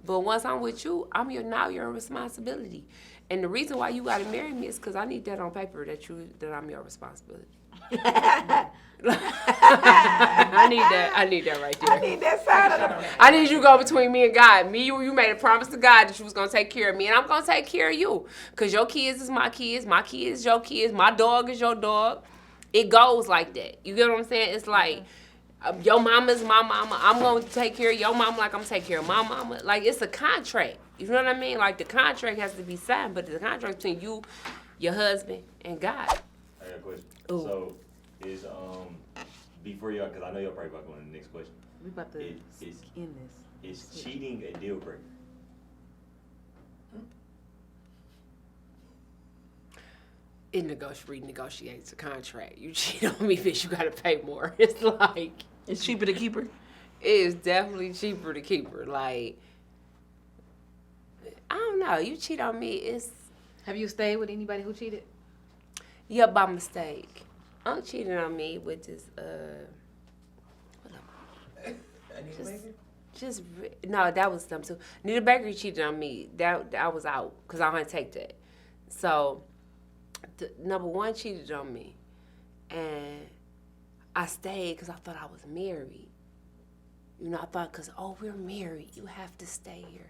But once I'm with you, now your responsibility. And the reason why you gotta marry me is because I need that on paper that I'm your responsibility. I need that right there. I need that side of them. I need you to go between me and God. You made a promise to God that you was gonna take care of me, and I'm gonna take care of you. Cause your kids is my kids is your kids, my dog is your dog. It goes like that. You get what I'm saying? It's like your mama's my mama. I'm gonna take care of your mama like I'm gonna take care of my mama. Like it's a contract. You know what I mean? Like the contract has to be signed, but the contract between you, your husband, and God. I got a question. Ooh. So, is before y'all, because I know y'all probably about to go on the next question. We about to end this. Is cheating a deal breaker? It renegotiates a contract. You cheat on me, bitch, you gotta pay more. It's like It's cheaper to keep her. it is definitely cheaper to keep her. Like I don't know. You cheat on me, it's Have you stayed with anybody who cheated? yeah by mistake. I'm cheating on me with this no, that was them too. Nita Bakery cheated on me. That I was out because I didn't take that. So, number one cheated on me, and I stayed because I thought I was married. You know, I thought because we're married, you have to stay here.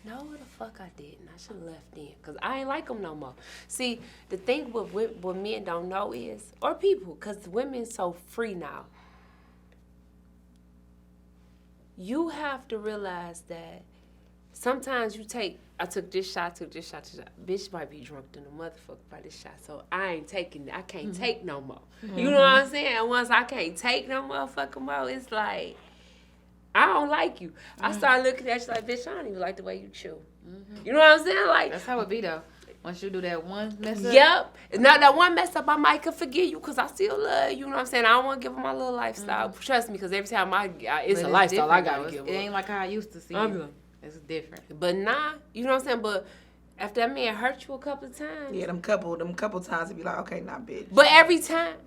No, the fuck I didn't. I should have left then because I ain't like them no more. See, the thing what men don't know is, or people, because women so free now. You have to realize that sometimes I took this shot. Bitch might be drunk than a motherfucker by this shot. So I can't take no more. Mm-hmm. You know what I'm saying? And once I can't take no motherfucking more, it's like, I don't like you. Mm-hmm. I started looking at you like, bitch, I don't even like the way you chew. Mm-hmm. You know what I'm saying? Like that's how it be though. Once you do that one mess up. Yep. Now that one mess up, I might could forgive you because I still love you. You know what I'm saying? I don't want to give up my little lifestyle. Mm-hmm. Trust me, because every time it's a lifestyle I got to give up. It ain't like how I used to see you. It's different. But nah, you know what I'm saying? But after that man hurt you a couple of times. Yeah, them couple times it be like, okay, nah, bitch. But every time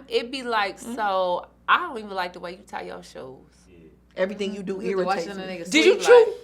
it be like, so I don't even like the way you tie your shoes. Yeah. Everything you do irritates me. Did you chew?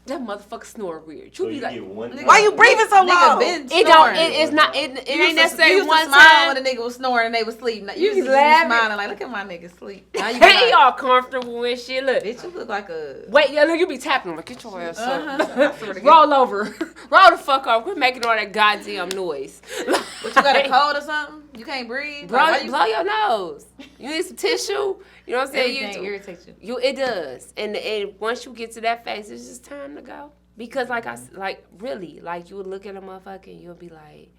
That motherfucker snore weird. So you be like, why you breathing so low? It ain't necessarily one smile time. when a nigga was snoring and they was sleeping. You used to laughing. smiling like, look at my nigga sleep. Now you Hey, y'all comfortable and shit. Look, bitch, you look like a. Wait, yeah, look, you be tapping them like, get your ass up. Roll over. Roll the fuck up. Quit making all that goddamn noise. What, you got a cold or something? You can't breathe? Blow your nose. You need some tissue. You know what I'm saying? Everything irritates you. It does. And once you get to that phase, it's just time to go. Because really, you would look at a motherfucker and you'll be like,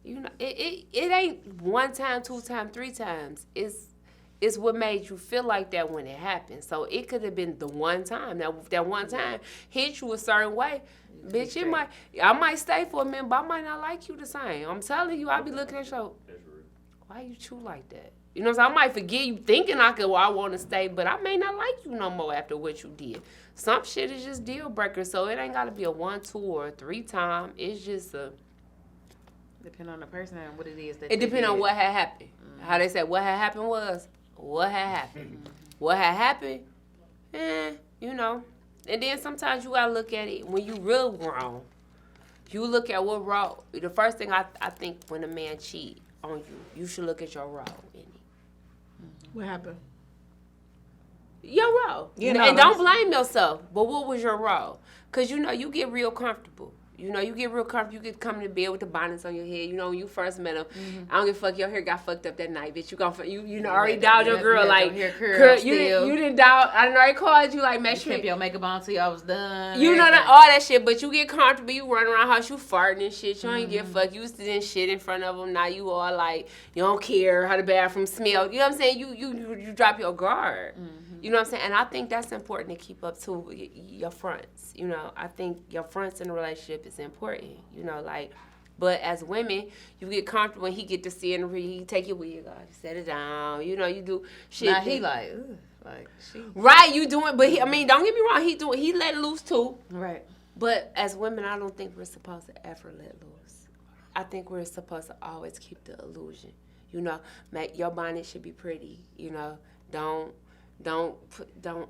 you know, it ain't one time, two times, three times. It's what made you feel like that when it happened. So it could have been the one time. Now, if that one time hit you a certain way, bitch, I might stay for a minute, but I might not like you the same. I'm telling you, I be looking at you, why you chew like that? You know what I'm saying? I might forgive you thinking I want to stay, but I may not like you no more after what you did. Some shit is just deal breaker, so it ain't got to be a 1, 2, or 3 time. It's just depend on the person and what it is that. It depends on what had happened. Mm-hmm. How they said what had happened was what had happened. Mm-hmm. What had happened, you know. And then sometimes you gotta look at it when you real grown. You look at what wrong. The first thing I think when a man cheat on you, you should look at your role in it. Mm-hmm. What happened? Your role. And don't blame yourself. But what was your role? Because, you know, you get real comfortable. You know, you get real comfortable. You get come to bed with the bonnets on your head. You know, when you first met him, I don't give a fuck. Your hair got fucked up that night, bitch. You know, already dialed your girl like, you didn't dial. I already called you like, make sure. You kept your makeup on till y'all was done. You know all that shit, but you get comfortable. You run around house, you farting and shit. You ain't give a fuck. You used to then shit in front of them. Now you all like, you don't care how the bathroom smell. You know what I'm saying? You drop your guard. You know what I'm saying? And I think that's important to keep up to your fronts. You know, I think your fronts in a relationship is important. You know, like, but as women, you get comfortable when he get to see it, he take your wig off, you set it down. You know, you do shit. Now he like she. Right, you doing, but don't get me wrong, he let loose too. Right. But as women, I don't think we're supposed to ever let loose. I think we're supposed to always keep the illusion. You know, make your bonnet should be pretty. You know, don't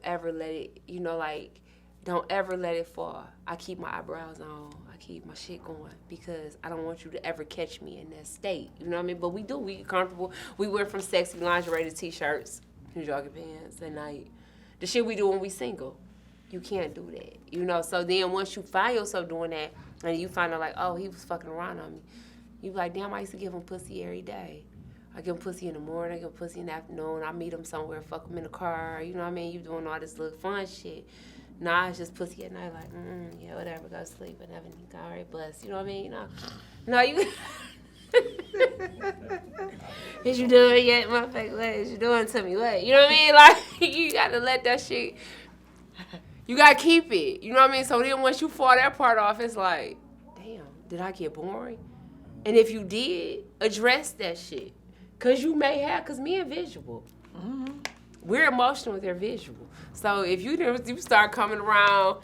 ever let it. You know, like don't ever let it fall. I keep my eyebrows on. I keep my shit going because I don't want you to ever catch me in that state. You know what I mean? But we do. We get comfortable. We went from sexy lingerie to t-shirts and jogging pants and like the shit we do when we single. You can't do that. You know. So then once you find yourself doing that, and you find out like, oh, he was fucking around on me, you be like, damn, I used to give him pussy every day. I give him pussy in the morning, I give him pussy in the afternoon, I meet him somewhere, fuck him in the car, you know what I mean? You doing all this little fun shit. Nah, it's just pussy at night, like, yeah, whatever, go sleep, and everything, all right, bless, you know what I mean? You know, no, you, is you doing it yet, motherfucker, what is you doing to me, what? You know what I mean? Like, you gotta let that shit, you gotta keep it, you know what I mean? So then once you fall that part off, it's like, damn, did I get boring? And if you did, address that shit. Because you may have, because me and visual. Mm-hmm. We're emotional, they're visual. So if you start coming around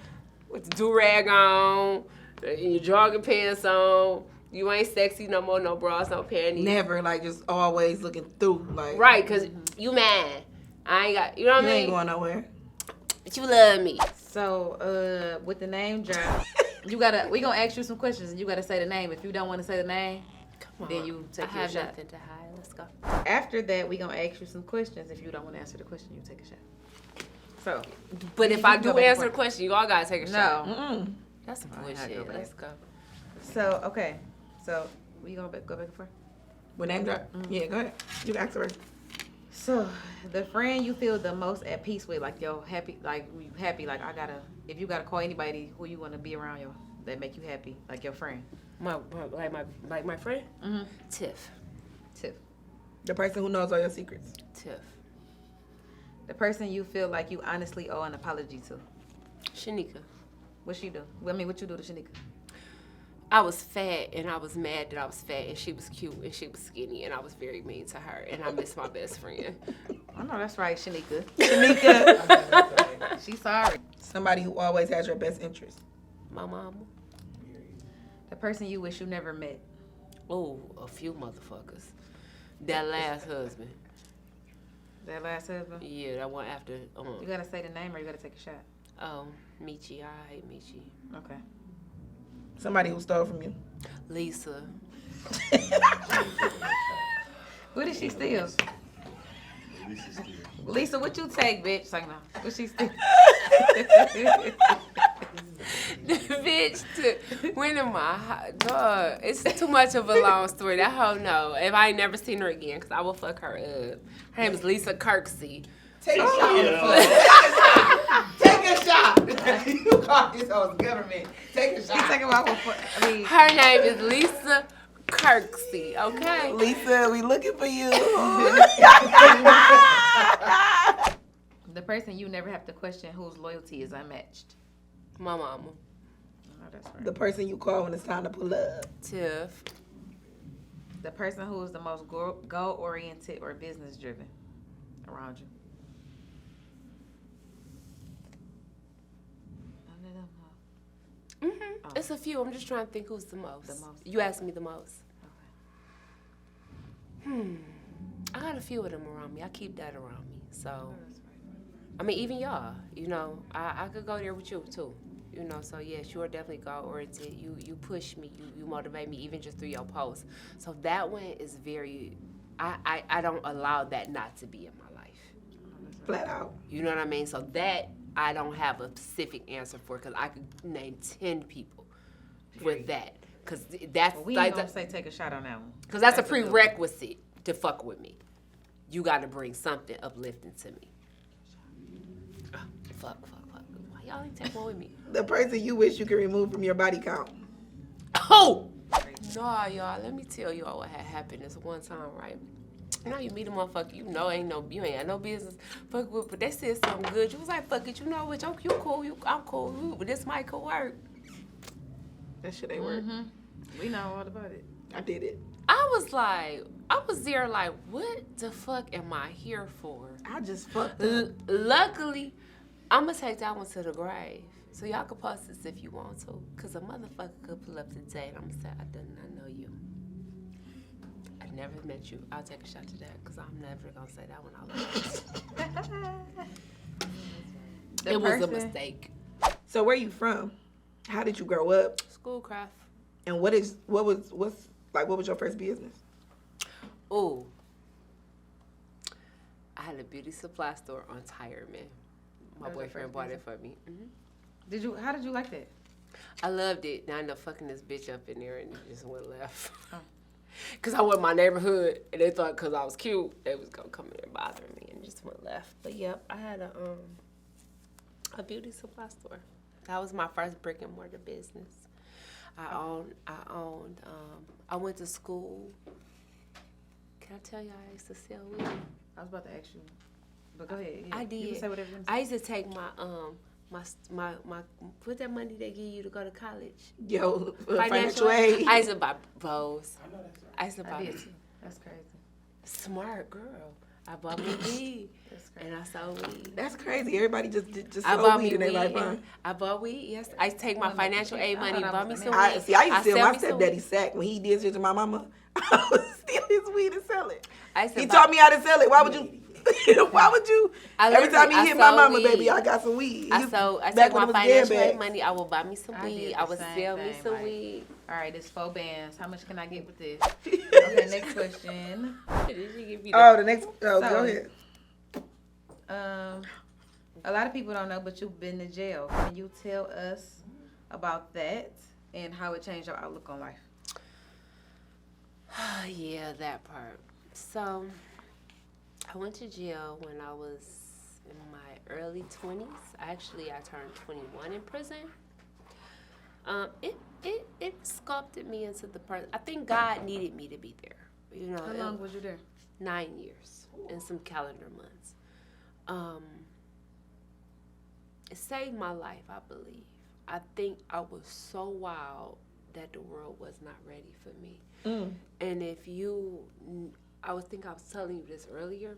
with the do-rag on, and your jogging pants on, you ain't sexy no more, no bras, no panties. Never, like, just always looking through, like. Right, because you mad. I ain't got, you know what I mean? You ain't going nowhere. But you love me. So, with the name drop, we gonna ask you some questions, and you gotta say the name. If you don't want to say the name, then you take your shot. I have nothing to hide. Let's go. After that, we gonna ask you some questions. If you don't want to answer the question, you take a shot. So, but if I do answer the question, you all gotta take a shot. No. That's some bullshit. Let's go. So, okay. So, we gonna go back and forth? With name drop? Yeah, go ahead. You can ask her. So, the friend you feel the most at peace with, like yo happy, like if you gotta call anybody who you wanna be around, yo, that make you happy, like your friend. My friend? Mm-hmm. Tiff. The person who knows all your secrets. Tiff. The person you feel like you honestly owe an apology to. Shanika. What she do? I mean, what you do to Shanika? I was fat and I was mad that I was fat and she was cute and she was skinny and I was very mean to her and I miss my best friend. I know that's right, Shanika. Shanika. She's sorry. Somebody who always has your best interest. My mama. The person you wish you never met. Oh, a few motherfuckers. That last husband. That last husband? Yeah, that one after. You gotta say the name or you gotta take a shot? Oh, Michi. I hate Michi. Okay. Somebody who stole from you. Lisa. What did she steal? Lisa, what you take, bitch? Like, no. What she steal? The bitch went in my dog. It's too much of a long story. That hoe know. If I ain't never seen her again, because I will fuck her up. Her name is Lisa Kirksey. Take a shot. Take a shot. You call this host government. Take a shot. Her name is Lisa Kirksey, okay? Lisa, we looking for you. The person you never have to question whose loyalty is unmatched. My mama. Oh, that's right. The person you call when it's time to pull up. Tiff. The person who is the most goal-oriented or business-driven around you. Mm-hmm. Oh. It's a few. I'm just trying to think who's the most. You asked me the most. Okay. I got a few of them around me. I keep that around me. So, I mean, even y'all, you know, I could go there with you too. You know, so yes, you are definitely goal-oriented. You push me. You motivate me even just through your posts. So that one is very, I don't allow that not to be in my life. Flat out. You know what I mean? So that I don't have a specific answer for because I could name 10 people with that. Because that's we ain't gonna say take a shot on that one. Because that's a prerequisite to fuck with me. You got to bring something uplifting to me. Fuck. Why y'all ain't take one with me? The person you wish you could remove from your body count. Oh! Nah, y'all. Let me tell y'all what had happened this one time, right? You know, you meet a motherfucker, you know you ain't got no business fuck with, but they said something good. You was like, fuck it, you know what, you cool, I'm cool, but this might could work. That shit ain't work. We know all about it. I did it. I was there like, what the fuck am I here for? I just fucked up. Luckily, I'm gonna take that one to the grave. So y'all can post this if you want to. Cause a motherfucker could pull up today and I'm gonna say, I did not know you. never met you. I'll take a shot to that because I'm never gonna say that one out loud. It was a mistake. So where you from? How did you grow up? Schoolcraft. And what was your first business? Ooh. I had a beauty supply store on Tireman. My boyfriend bought it for me. Mm-hmm. How did you like that? I loved it. Now I ended up fucking this bitch up in there and it just went left. Cause I went in my neighborhood and they thought cause I was cute, they was gonna come in and bother me and just went left. But yep, I had a beauty supply store. That was my first brick and mortar business. I went to school. Can I tell you I used to sell weed? I was about to ask you, but go ahead. Yeah. I did. You can say whatever you want to I used to take my what's that money they give you to go to college? Yo, financial aid. I used to buy bows. I know that's right. I used to buy. I did too. That's crazy. Smart girl. I bought me weed. That's crazy. And I sold weed. That's crazy. Everybody just I sold bought weed me in their weed. life. I bought weed. Yes, I used to take my financial aid money, I bought me was some a weed. I used to steal sell my me some stepdaddy's weed. sack when he did shit to my mama. I would steal his weed and sell it. He He taught me how to sell it. Why would you? Why would you? Every time he hit my mama, baby, I got some weed. I take my financial aid money. I will buy me some weed. I would sell me some weed. All right, it's 4 bands. How much can I get with this? Okay, next question. The next. Go ahead. A lot of people don't know, but you've been to jail. Can you tell us about that and how it changed your outlook on life? Yeah, that part. So, I went to jail when I was in my early 20s. I turned 21 in prison. It sculpted me into the person. I think God needed me to be there. You know, How long was you there? 9 years and some calendar months. It saved my life, I believe. I think I was so wild that the world was not ready for me. And I was telling you this earlier.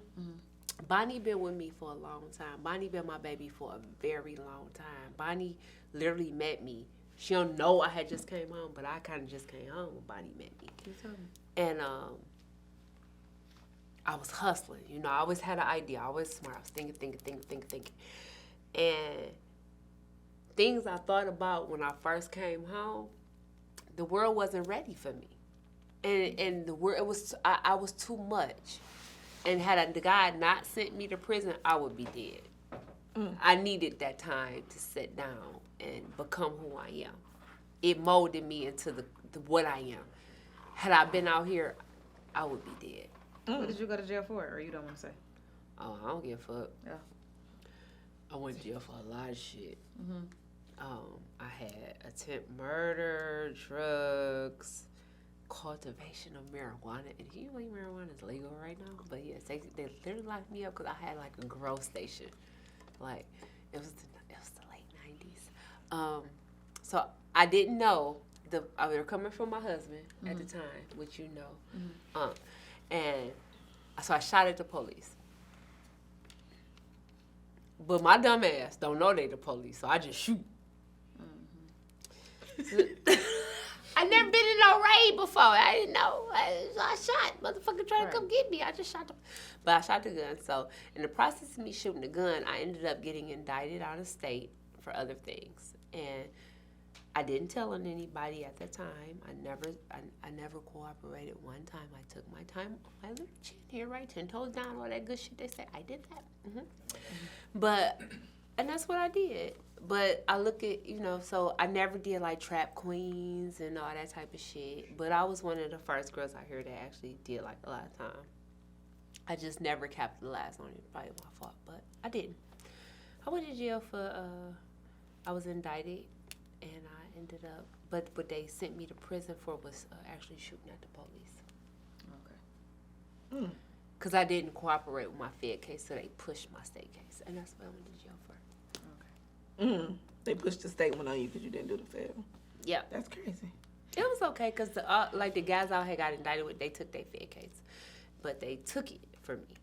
Bonnie been with me for a long time. Bonnie been my baby for a very long time. Bonnie literally met me. She don't know I had just came home, but I kind of just came home when Bonnie met me. And I was hustling. You know, I always had an idea. I was smart. I was thinking. And things I thought about when I first came home, the world wasn't ready for me. And the world, I was too much. And had the guy not sent me to prison, I would be dead. I needed that time to sit down and become who I am. It molded me into the what I am. Had I been out here, I would be dead. What did you go to jail for, or you don't want to say? Oh, I don't give a fuck. Yeah. I went to jail for a lot of shit. I had attempted murder, drugs, cultivation of marijuana. And can you believe marijuana is legal right now? But yes, they literally locked me up because I had like a grow station. Like, it was the late 90s. So I didn't know. They were coming from my husband at the time, which you know. And so I shot at the police. But my dumb ass don't know they the police, so I just shoot. I never been in no raid before. I didn't know. I shot. Motherfucker trying to come get me. I just shot them. But I shot the gun. So in the process of me shooting the gun, I ended up getting indicted out of state for other things. And I didn't tell on anybody at the time. I never cooperated one time. I took my time on my little chin here, right? 10 toes down, all that good shit they say. I did that. But, and that's what I did. But I look at, you know, so I never did like trap queens and all that type of shit. But I was one of the first girls out here that actually did like a lot of time. I just never capitalized on it. Probably my fault, but I didn't. I went to jail for, I was indicted and I ended up, but what they sent me to prison for was actually shooting at the police. Okay. Because I didn't cooperate with my Fed case, so they pushed my state case. And that's what I went to jail for. They pushed the state one on you because you didn't do the federal. Yeah. That's crazy. It was okay because like the guys I had got indicted with, they took their Fed case. But they took it for me.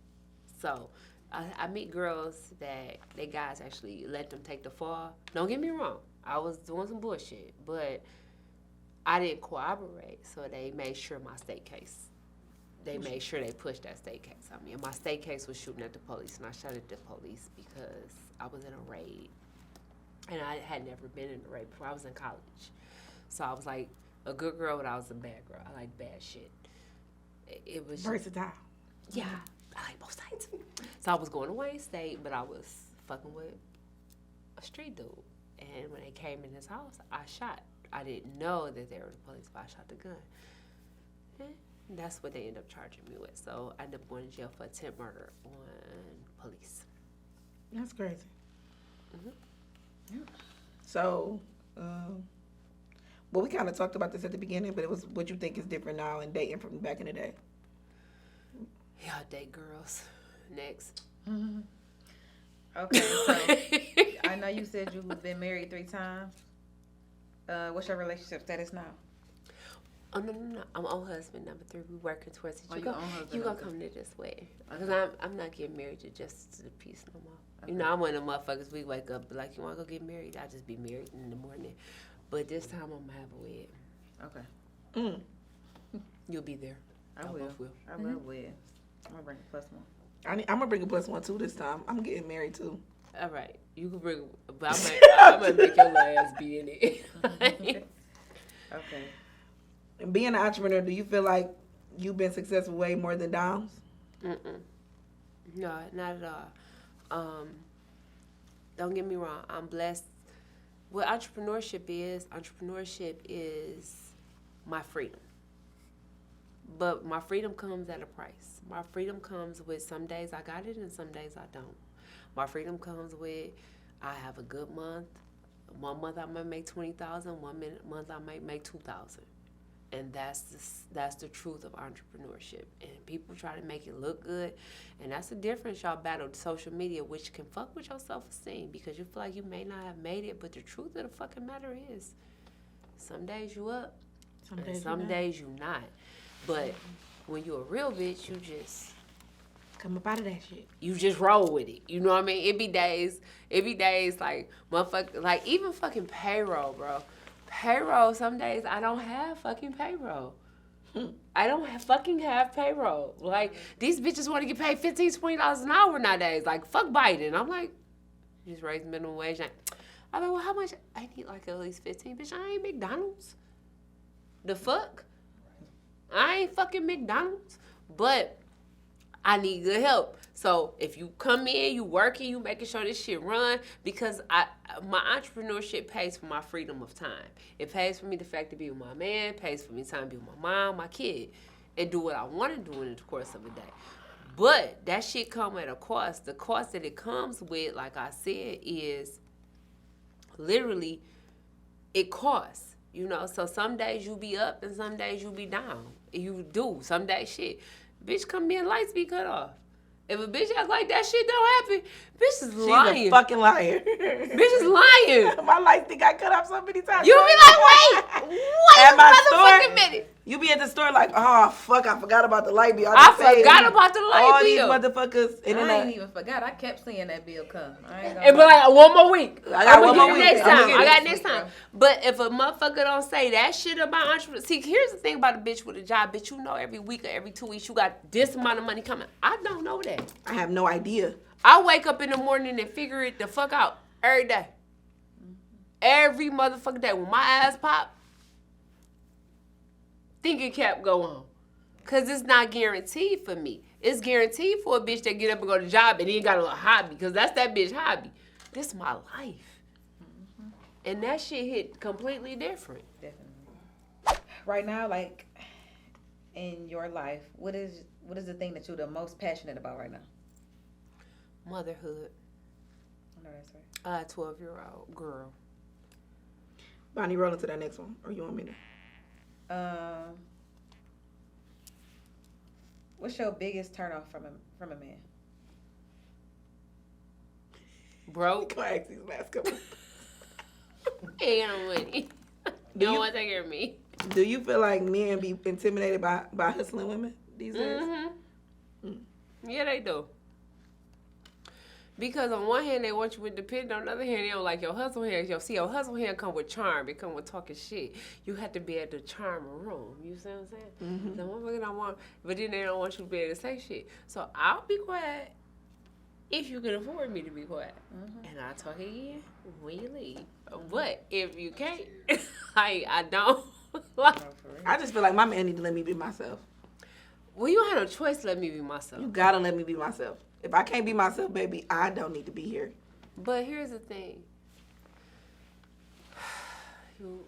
So I meet girls that they guys actually let them take the fall. Don't get me wrong. I was doing some bullshit. But I didn't cooperate. So they made sure my state case they made sure they pushed that state case on me. And my state case was shooting at the police, and I shot at the police because I was in a raid. And I had never been in a raid before. I was in college. So I was like a good girl, but I was a bad girl. I like bad shit. It was versatile. Yeah, I like both sides. So I was going to Wayne State, but I was fucking with a street dude. And when they came in his house, I shot. I didn't know that they were the police, but I shot the gun. And that's what they ended up charging me with. So I ended up going to jail for attempt murder on police. That's crazy. Mm-hmm. Yeah. So, well, we kind of talked about this at the beginning, but it was what you think is different now in dating from back in the day. Yeah, date girls. Next. Mm-hmm. Okay, so I know you said you've been married 3 times. What's your relationship status now? Oh, no. I'm on husband number 3. We're working towards it. You gonna come to this way. Because I'm not getting married to just the peace no more. Okay. You know, I'm one of the motherfuckers, we wake up, like, you want to go get married? I just be married in the morning. But this time I'm going to have a wed. Okay. You'll be there. I will. I will wed. I'm going to bring a +1. I'm going to bring a +1 too this time. I'm getting married too. All right. You can bring, but I'm going to make your ass be in it. Okay. And being an entrepreneur, do you feel like you've been successful way more than Downs? No, not at all. Don't get me wrong. I'm blessed. What entrepreneurship is my freedom. But my freedom comes at a price. My freedom comes with some days I got it and some days I don't. My freedom comes with I have a good month. 1 month I might make $20,000. 1 month I might make $2,000. And that's the truth of entrepreneurship. And people try to make it look good. And that's the difference. Y'all battle social media, which can fuck with your self-esteem because you feel like you may not have made it. But the truth of the fucking matter is, some days you up, some days you not. But when you a real bitch, you just come up out of that shit. You just roll with it. You know what I mean? It be days like motherfucker, like even fucking payroll, bro. Payroll, some days I don't have fucking payroll. I don't fucking have payroll. Like, these bitches want to get paid $15, $20 an hour nowadays. Like, fuck Biden. I'm like, just raise minimum wage. I'm like, well, how much? I need like at least 15. Bitch, I ain't McDonald's. The fuck? I ain't fucking McDonald's. But I need good help. So if you come in, you working, you making sure this shit run, because my entrepreneurship pays for my freedom of time. It pays for me the fact to be with my man, pays for me time to be with my mom, my kid, and do what I want to do in the course of a day. But that shit come at a cost. The cost that it comes with, like I said, is literally, it costs. You know, so some days you be up and some days you be down. You do. Some days shit. Bitch, come in, lights be cut off. If a bitch act like that shit don't happen, bitch is lying. She's a fucking liar. Bitch is lying. My lights think I cut off so many times. You be like, wait, wait a motherfucking minute. You be at the store like, oh, fuck, I forgot about the light bill. I forgot about the light all bill. All these motherfuckers. And I ain't even forgot. I kept seeing that bill come. And be like, one more week. I got one more week. Next time. I got next time. But if a motherfucker don't say that shit about entrepreneur, see, here's the thing about a bitch with a job. Bitch, you know every week or every 2 weeks you got this amount of money coming. I don't know that. I have no idea. I wake up in the morning and figure it the fuck out every day. Every motherfucking day. When my ass pop, thinking cap go on. Because it's not guaranteed for me. It's guaranteed for a bitch that get up and go to job and then got a little hobby. Because that's that bitch hobby. This is my life. Mm-hmm. And that shit hit completely different. Definitely. Right now, like, in your life, what is the thing that you're the most passionate about right now? Motherhood. I know that's right. 12-year-old girl. Bonnie, roll into that next one. Or you want me to? What's your biggest turnoff from a man? Broke. Go ask these last couple. Ain't no money. You don't want to take care of me. Do you feel like men be intimidated by hustling women these days? Mm-hmm. Yeah, they do. Because on one hand, they want you independent. On the other hand, they don't like your hustle hand. Your hustle hand come with charm. It come with talking shit. You have to be able to charm a room. You see what I'm saying? Mm-hmm. The motherfucker don't want, but then they don't want you to be able to say shit. So I'll be quiet if you can afford me to be quiet. Mm-hmm. And I'll talk again when you leave. But if you can't, I don't. I just feel like my man need to let me be myself. Well, you don't have no choice to let me be myself. You gotta let me be myself. If I can't be myself, baby, I don't need to be here. But here's the thing. You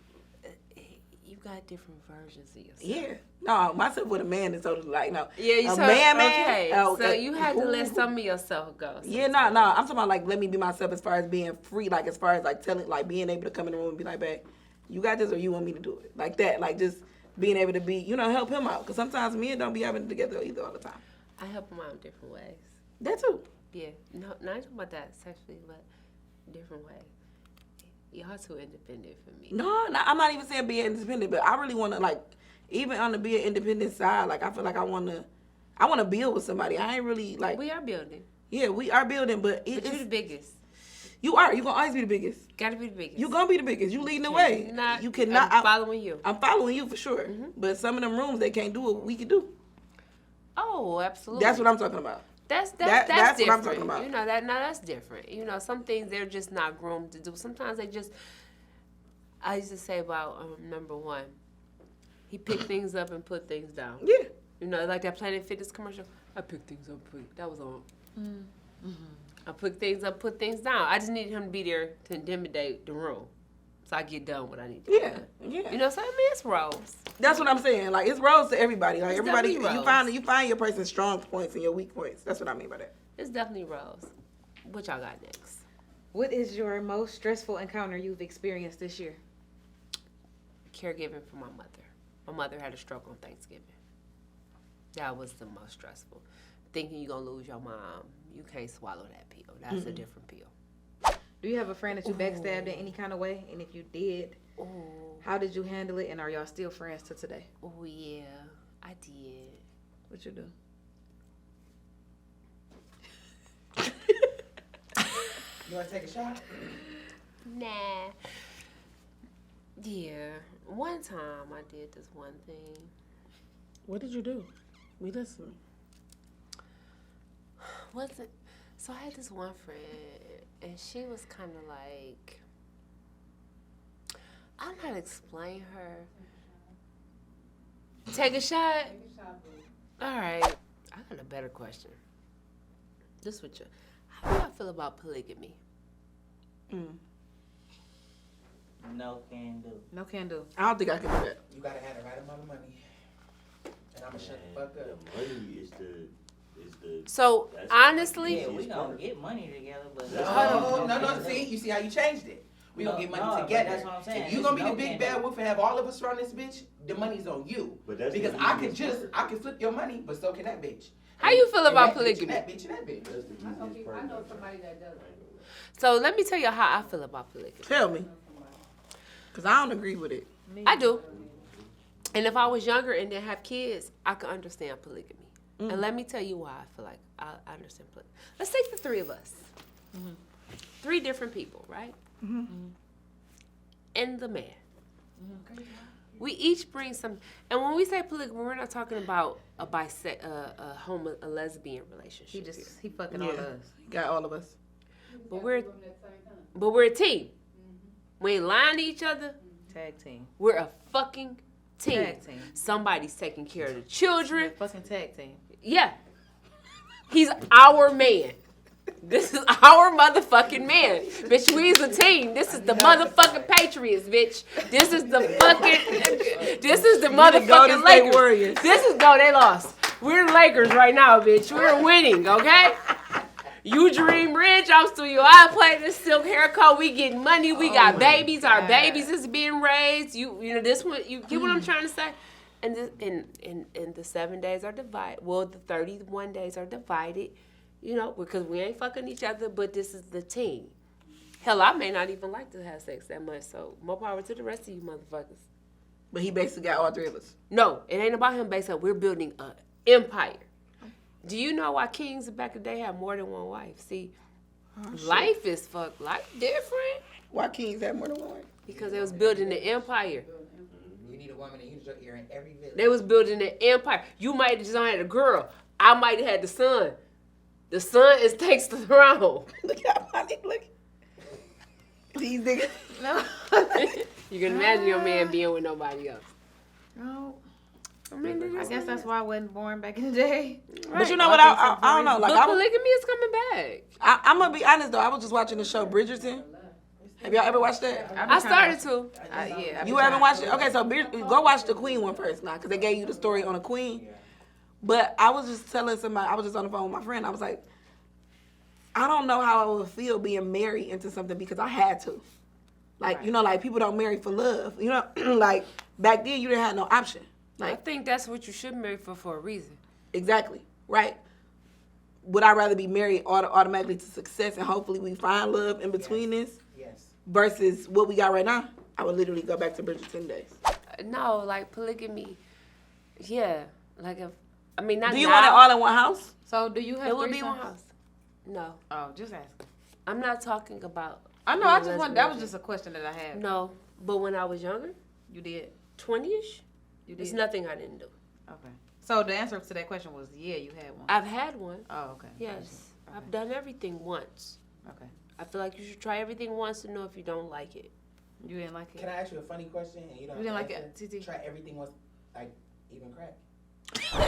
got different versions of yourself. Yeah. No, myself with a man is totally like, no. Yeah, a man. Okay, so you had to let some of yourself go. Yeah, no. I'm talking about like let me be myself as far as being free, like as far as like telling, like being able to come in the room and be like, babe, you got this or you want me to do it? Like that, like just being able to be, help him out. Because sometimes men don't be having it together either all the time. I help him out in different ways. That too. Yeah, no, not talking about that sexually, but different way. Y'all too independent for me. No, I'm not even saying being independent, but I really want to like, even on the being independent side, like I feel like I want to build with somebody. I ain't really like. We are building. Yeah, we are building, but you're the biggest. You are. You're gonna always be the biggest. Gotta be the biggest. You're gonna be the biggest. You leading the way. You cannot. I'm following you. I'm following you for sure. Mm-hmm. But some of them rooms they can't do what we can do. Oh, absolutely. That's what I'm talking about. That's what I'm talking about. That's different. Some things they're just not groomed to do. Sometimes they just. I used to say about number one, he picked things up and put things down. Yeah. Like that Planet Fitness commercial. I picked things up, that was on. Mm-hmm. I picked things up, put things down. I just needed him to be there to intimidate the room, so I get done what I need to. Yeah. So I mean, it's roles. That's what I'm saying. Like it's roles to everybody. Like it's everybody, you find your person's strong points and your weak points. That's what I mean by that. It's definitely roles. What y'all got next? What is your most stressful encounter you've experienced this year? Caregiving for my mother. My mother had a stroke on Thanksgiving. That was the most stressful. Thinking you're gonna lose your mom, you can't swallow that pill. That's a different pill. Do you have a friend that you backstabbed in any kind of way? And if you did, how did you handle it? And are y'all still friends to today? Oh yeah, I did. What you do? You want to take a shot? Nah. Yeah. One time I did this one thing. What did you do? We listen. So I had this one friend, and she was kind of like, I don't know how to explain her. Take a shot? Take a shot, boo. All right. I got a better question. This with you. How do y'all feel about polygamy? No can do. No can do. I don't think I can do that. You gotta have the right amount of money. And I'm gonna shut the fuck up. The money is the. So honestly, Yeah, we gonna get money together, but No. See, you see how you changed it. We gonna get money together. That's what I'm saying. If you gonna be the big bad wolf and have all of us around this bitch, the money's on you. But that's because I can flip your money, but so can that bitch. How you feel about that polygamy? That bitch and that bitch. That's the easiest part. I know somebody that does it. So let me tell you how I feel about polygamy. Tell me. Because I don't agree with it. I do. And if I was younger and didn't have kids, I could understand polygamy. And let me tell you why I feel like I understand polygamy. Let's take the three of us. 3 different people, right? And the man. We each bring some, and when we say polygamy, we're not talking about a lesbian relationship. He fucking all of us. He got all of us. But we're a team. We ain't lying to each other. Tag team. We're a fucking team. Tag team. Somebody's taking care of the children. Fucking tag team. Yeah. He's our man. This is our motherfucking man. Bitch, we's a team. This is the motherfucking Patriots, bitch. This is the motherfucking Lakers. Warriors. They lost. We're the Lakers right now, bitch. We're winning, okay? You dream rich. I'm Studio I play this silk haircut. We getting money. We got babies. Our babies is being raised. You know this one. You get what I'm trying to say? And the 7 days are divided. Well, the 31 days are divided. Because we ain't fucking each other, but this is the team. Hell, I may not even like to have sex that much, so more power to the rest of you motherfuckers. But he basically got all 3 of us. No, it ain't about him based on we're building an empire. Do you know why kings back in the day had more than one wife? See, Life is life different. Why kings have more than one? Because they was building the empire. You need a woman to use your ear in every village. They was building the empire. You might have just had a girl. I might have had the son. The son takes the throne. Look at Bonnie. Look. These niggas. No. You can imagine your man being with nobody else. No. I I guess that's why I wasn't born back in the day. But you know what? I don't know. Like, But polygamy is coming back. I'm gonna be honest though. I was just watching the show Bridgerton. Have y'all ever watched that? I started to. Yeah. You haven't watched it? Okay, so go watch the Queen one first now, because they gave you the story on the Queen. But I was just telling somebody, I was just on the phone with my friend. I was like, I don't know how I would feel being married into something because I had to. Like, you know, like people don't marry for love. You know, like back then you didn't have no option. I Like, think that's what you should marry for a reason. exactly, right? Would I rather be married automatically to success and hopefully we find love in between this? Yes. Versus what we got right now? I would literally go back to Bridgerton days. No, like polygamy. Yeah, like if not. Do you now, want it all in one house? So do you have It would three be one sons? house. No, Oh, just asking. I'm not talking about. I know. I just want. That was just a question that I had. No, but when I was younger, You did. 20ish, You did. there's nothing I didn't do. Okay. So the answer to that question was yeah, you had one. I've had one. Oh, okay. Yes, Okay. I've done everything once. Okay. I feel like you should try everything once to know if you don't like it. You didn't like it. Can I ask you a funny question? And you don't You didn't have like to it, answer? TT? Try everything was like even crack.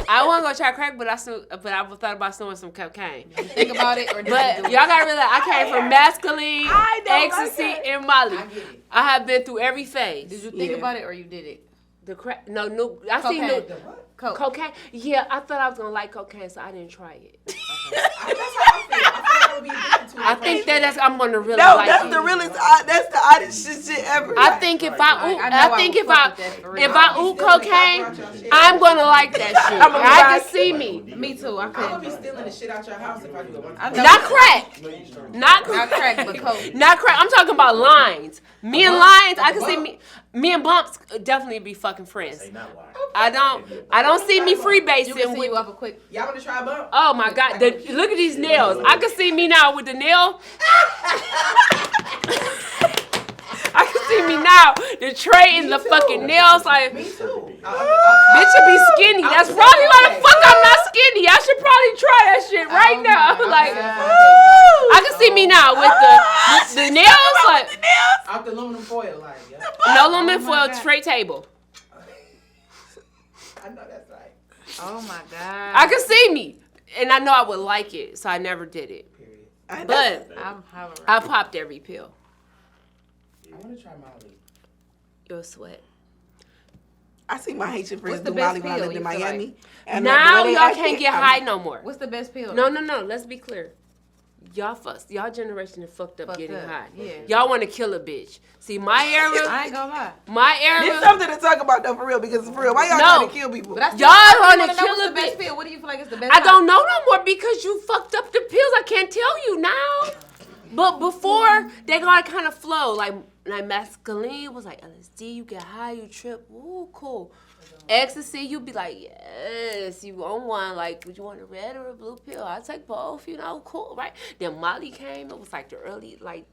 I want to go try crack, but I thought about snorting some cocaine. Did you think about it or did you But do y'all it? gotta realize I came from masculine, I don't like ecstasy, it. and Molly. I get it. I have been through every phase. Did you think Yeah. about it or you did it? The crack? No. I seen Cocaine. The what? Coke. cocaine. Yeah, I thought I was gonna like cocaine, so I didn't try it. That's how I feel. I feel like I would be addicted to it. I think I'm gonna really No, like that's it. the realest. That's the oddest shit ever. I think if I I know think would if I fuck with that for real. if I oot cocaine, I'm gonna like that shit. I'ma be I like- can see me. Me too. I I'm gonna be couldn't. stealing the shit out your house if I do it one I time. know. Not crack. Not Not crack, but coke. Not crack. I'm talking about lines. Me and lines. I can see me and bumps definitely be fucking friends. Say not why. I don't see me You can freebasing see with. you off a quick. Y'all wanna try a bump? Oh my God! Look at these nails. I can see me now with the nail. I can see me now. The tray and the fucking nails. Like, Me too. bitch, you be skinny. That's probably why the fuck I'm not skinny. I should probably try that shit right now. Like, I can see me now with the nails. Like, Out the aluminum foil, like, yeah. no aluminum my foil God. tray table. I know that's right. Oh my God. I can see me, and I know I would like it, so I never did it. Period. But I'm hovering. I popped every pill. I wanna try Molly. You'll sweat. I see my Haitian friends What's the do best Molly when I pill lived in you feel Miami. like? And Now the way they y'all act can't it, get I'm high like, no more. What's the best pill? No. Let's be clear. Y'all generation is fucked up Fucked getting up. high. Yeah. Y'all want to kill a bitch. See, my era, I ain't gonna lie. This era. something to talk about though, for real, because for real, why y'all No. trying to kill people? But that's Y'all I wanna wanna know kill what's a the best bitch. pill. What do you feel like is the best? I don't know no more because you fucked up the pills. I can't tell you now. But before, they gotta kind of flow. Like masculine was like LSD, you get high, you trip. Ooh, cool. Ecstasy, you be like, yes, you on one. Like, would you want a red or a blue pill? I take both, you know, cool, right? Then Molly came. It was like the early, like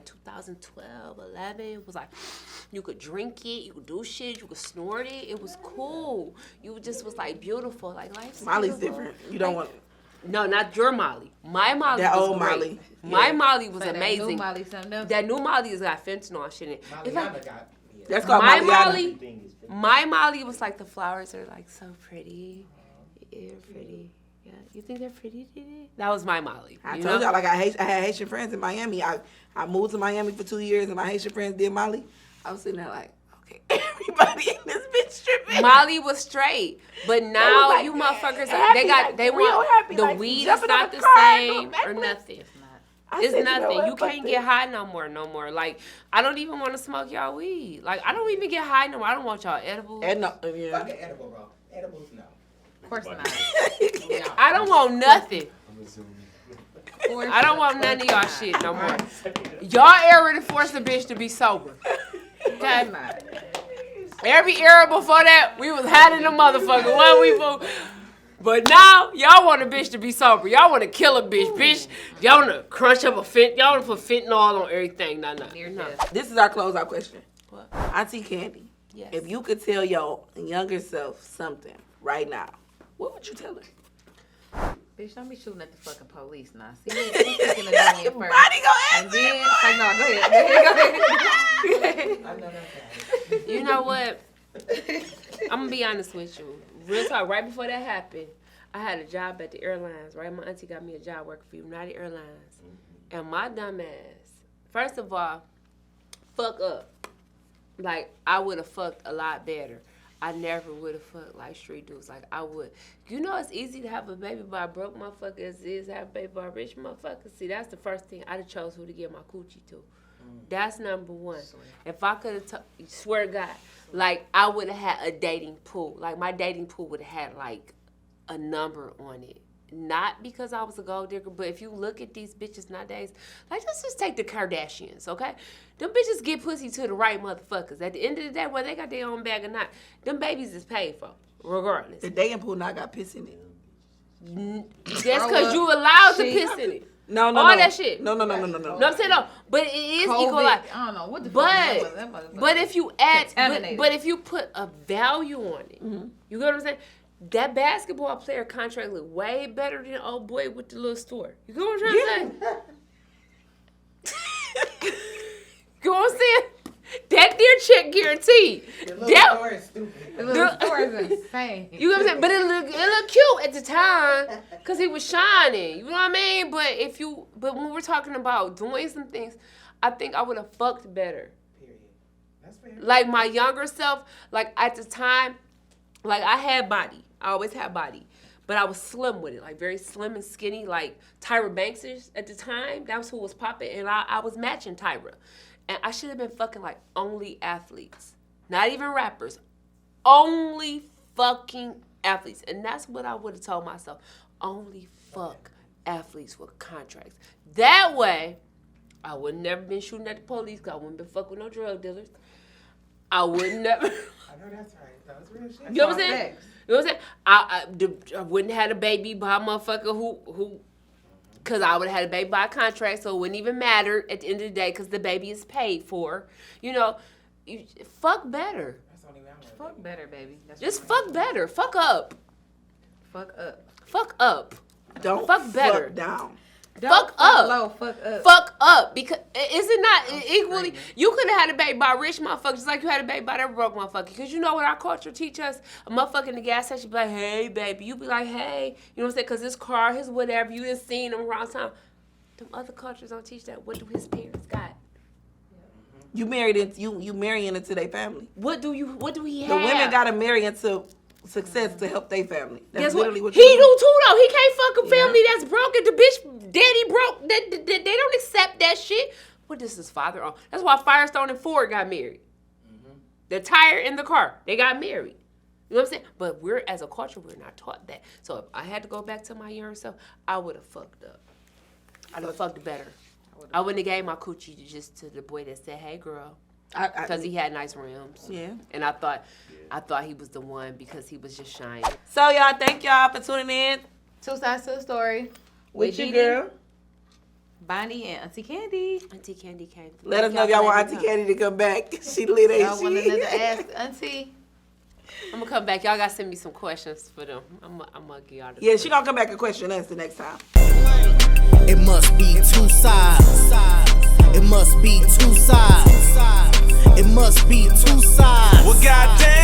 2012, 11. It was like, you could drink it, you could do shit, you could snort it. It was cool. You just was like beautiful. Like, life's Molly's beautiful. different. You don't want No, not your Molly. My Molly that was old great. Molly. My Yeah. Molly was Like that amazing. new Molly something else. That new Molly has got fentanyl and shit in it. It's like, Molly got yeah. That's called my Molly. Molly, my Molly was like the flowers are like so pretty. Yeah, pretty. Yeah, you think they're pretty, Didi? That was my Molly. I you told know? y'all, like I had Haitian friends in Miami. I moved to Miami for 2 years, and my Haitian friends did Molly. I was sitting there like, okay, everybody in this bitch tripping. Molly was straight, but now like you motherfuckers, happy, they got like they real want happy, the like weed is jumping in not the the car, same doing or backflips. nothing. I It's said, you know nothing. what, You fuck can't this. get high no more. Like, I don't even want to smoke y'all weed. Like, I don't even get high no more. I don't want y'all edibles. And no, yeah. Fuck an edible, bro. Edibles, no. Of course not. Yeah. I don't want nothing. I'm assuming. I don't want none of y'all shit no more. Y'all era to force a bitch to be sober. Okay? Every era before that, we was hiding the motherfucker. What we But now, y'all want a bitch to be sober. Y'all want to kill a bitch. Bitch, y'all want to crunch up y'all want to put fentanyl on everything. No. This is our closeout question. What? Auntie Kandi, Yes. if you could tell your younger self something right now, what would you tell her? Bitch, don't be shooting at the fucking police now. See, you picking it on you first. Bonnie go And answer then, it. like, no, go ahead. I know that's You know what? I'm going to be honest with you. Real talk, right before that happened, I had a job at the airlines, right? My auntie got me a job working for United Airlines. And my dumb ass, first of all, fuck up. Like, I would have fucked a lot better. I never would have fucked like street dudes. Like, I would. You know it's easy to have a baby by a broke motherfucker as it is to have a baby by a rich motherfucker. See, that's the first thing. I'd have chose who to give my coochie to. That's number one. If I could have, swear to God, like, I would have had a dating pool. Like, my dating pool would have had, like, a number on it. Not because I was a gold digger, but if you look at these bitches nowadays, like, let's just take the Kardashians, okay? Them bitches get pussy to the right motherfuckers. At the end of the day, whether they got their own bag or not, them babies is paid for, regardless. The dating pool not got piss in it. That's because you allowed to piss in it. No. All that shit. No. No, I'm saying no. But it is equal. I don't know what the fuck. But if you add, Contaminated. but if you put a value on it, you get what I'm saying? That basketball player contract look way better than old boy with the little store. You get what I'm trying to say? You know what I'm saying? That dear check guaranteed. The little store is stupid. The little store is insane. You know what I'm saying? But it looked cute at the time because he was shining. You know what I mean? But when we're talking about doing some things, I think I would have fucked better. Period. That's fair. Like my younger self, like at the time, like I had body. I always had body. But I was slim with it, like very slim and skinny, like Tyra Banks is at the time. That was who was popping, and I was matching Tyra. And I should have been fucking like only athletes. Not even rappers. Only fucking athletes. And that's what I would have told myself. Only fuck athletes with contracts. That way, I would never been shooting at the police because I wouldn't been fucking with no drug dealers. I would never. I know that's right. That was real shit. You know what I'm saying? You know what I'm saying? I wouldn't have had a baby by a motherfucker who because I would have had a baby by a contract, so it wouldn't even matter at the end of the day because the baby is paid for. You know, fuck better. That's only now. Fuck better, baby. That's Just what fuck better. Fuck up. Fuck up. Fuck up. Don't fuck better. Fuck down. Fuck up. Low, fuck up. Fuck up. Because is it not equally? You could have had a baby by a rich motherfucker just like you had a baby by that broke motherfucker. Because you know what our culture teach us? A motherfucker in the gas station be like, hey, baby. You be like, hey. You know what I'm saying? Because his car, his whatever, you done seen him around town. Them other cultures don't teach that. What do his parents got? You married into you marrying into their family. What do he have? The women gotta marry into success to help their family. That's Guess literally what? what He you do too though. He can't fuck a family that's broke. If the bitch daddy broke, they don't accept that shit. What does his father own? That's why Firestone and Ford got married. The tire in the car, they got married. You know what I'm saying? But we're as a culture, we're not taught that. So if I had to go back to my younger self, I would have fucked up. I'd have fucked better. I wouldn't have gave my coochie to the boy that said, "Hey, girl," because he had nice rims. Yeah. And I thought he was the one because he was just shining. So y'all, thank y'all for tuning in. Two sides to the story. With your Didi, girl. Bonnie and Auntie Kandi. Auntie Kandi came through. Let us know if y'all want Auntie Kandi to come back. She lit, ain't Y'all want another she? Ask Auntie? I'm gonna come back. Y'all gotta send me some questions for them. I'm gonna give y'all the Yeah, she gonna come back and question us the next time. It must be two sides. It must be two sides. It must be two sides. Well, goddamn.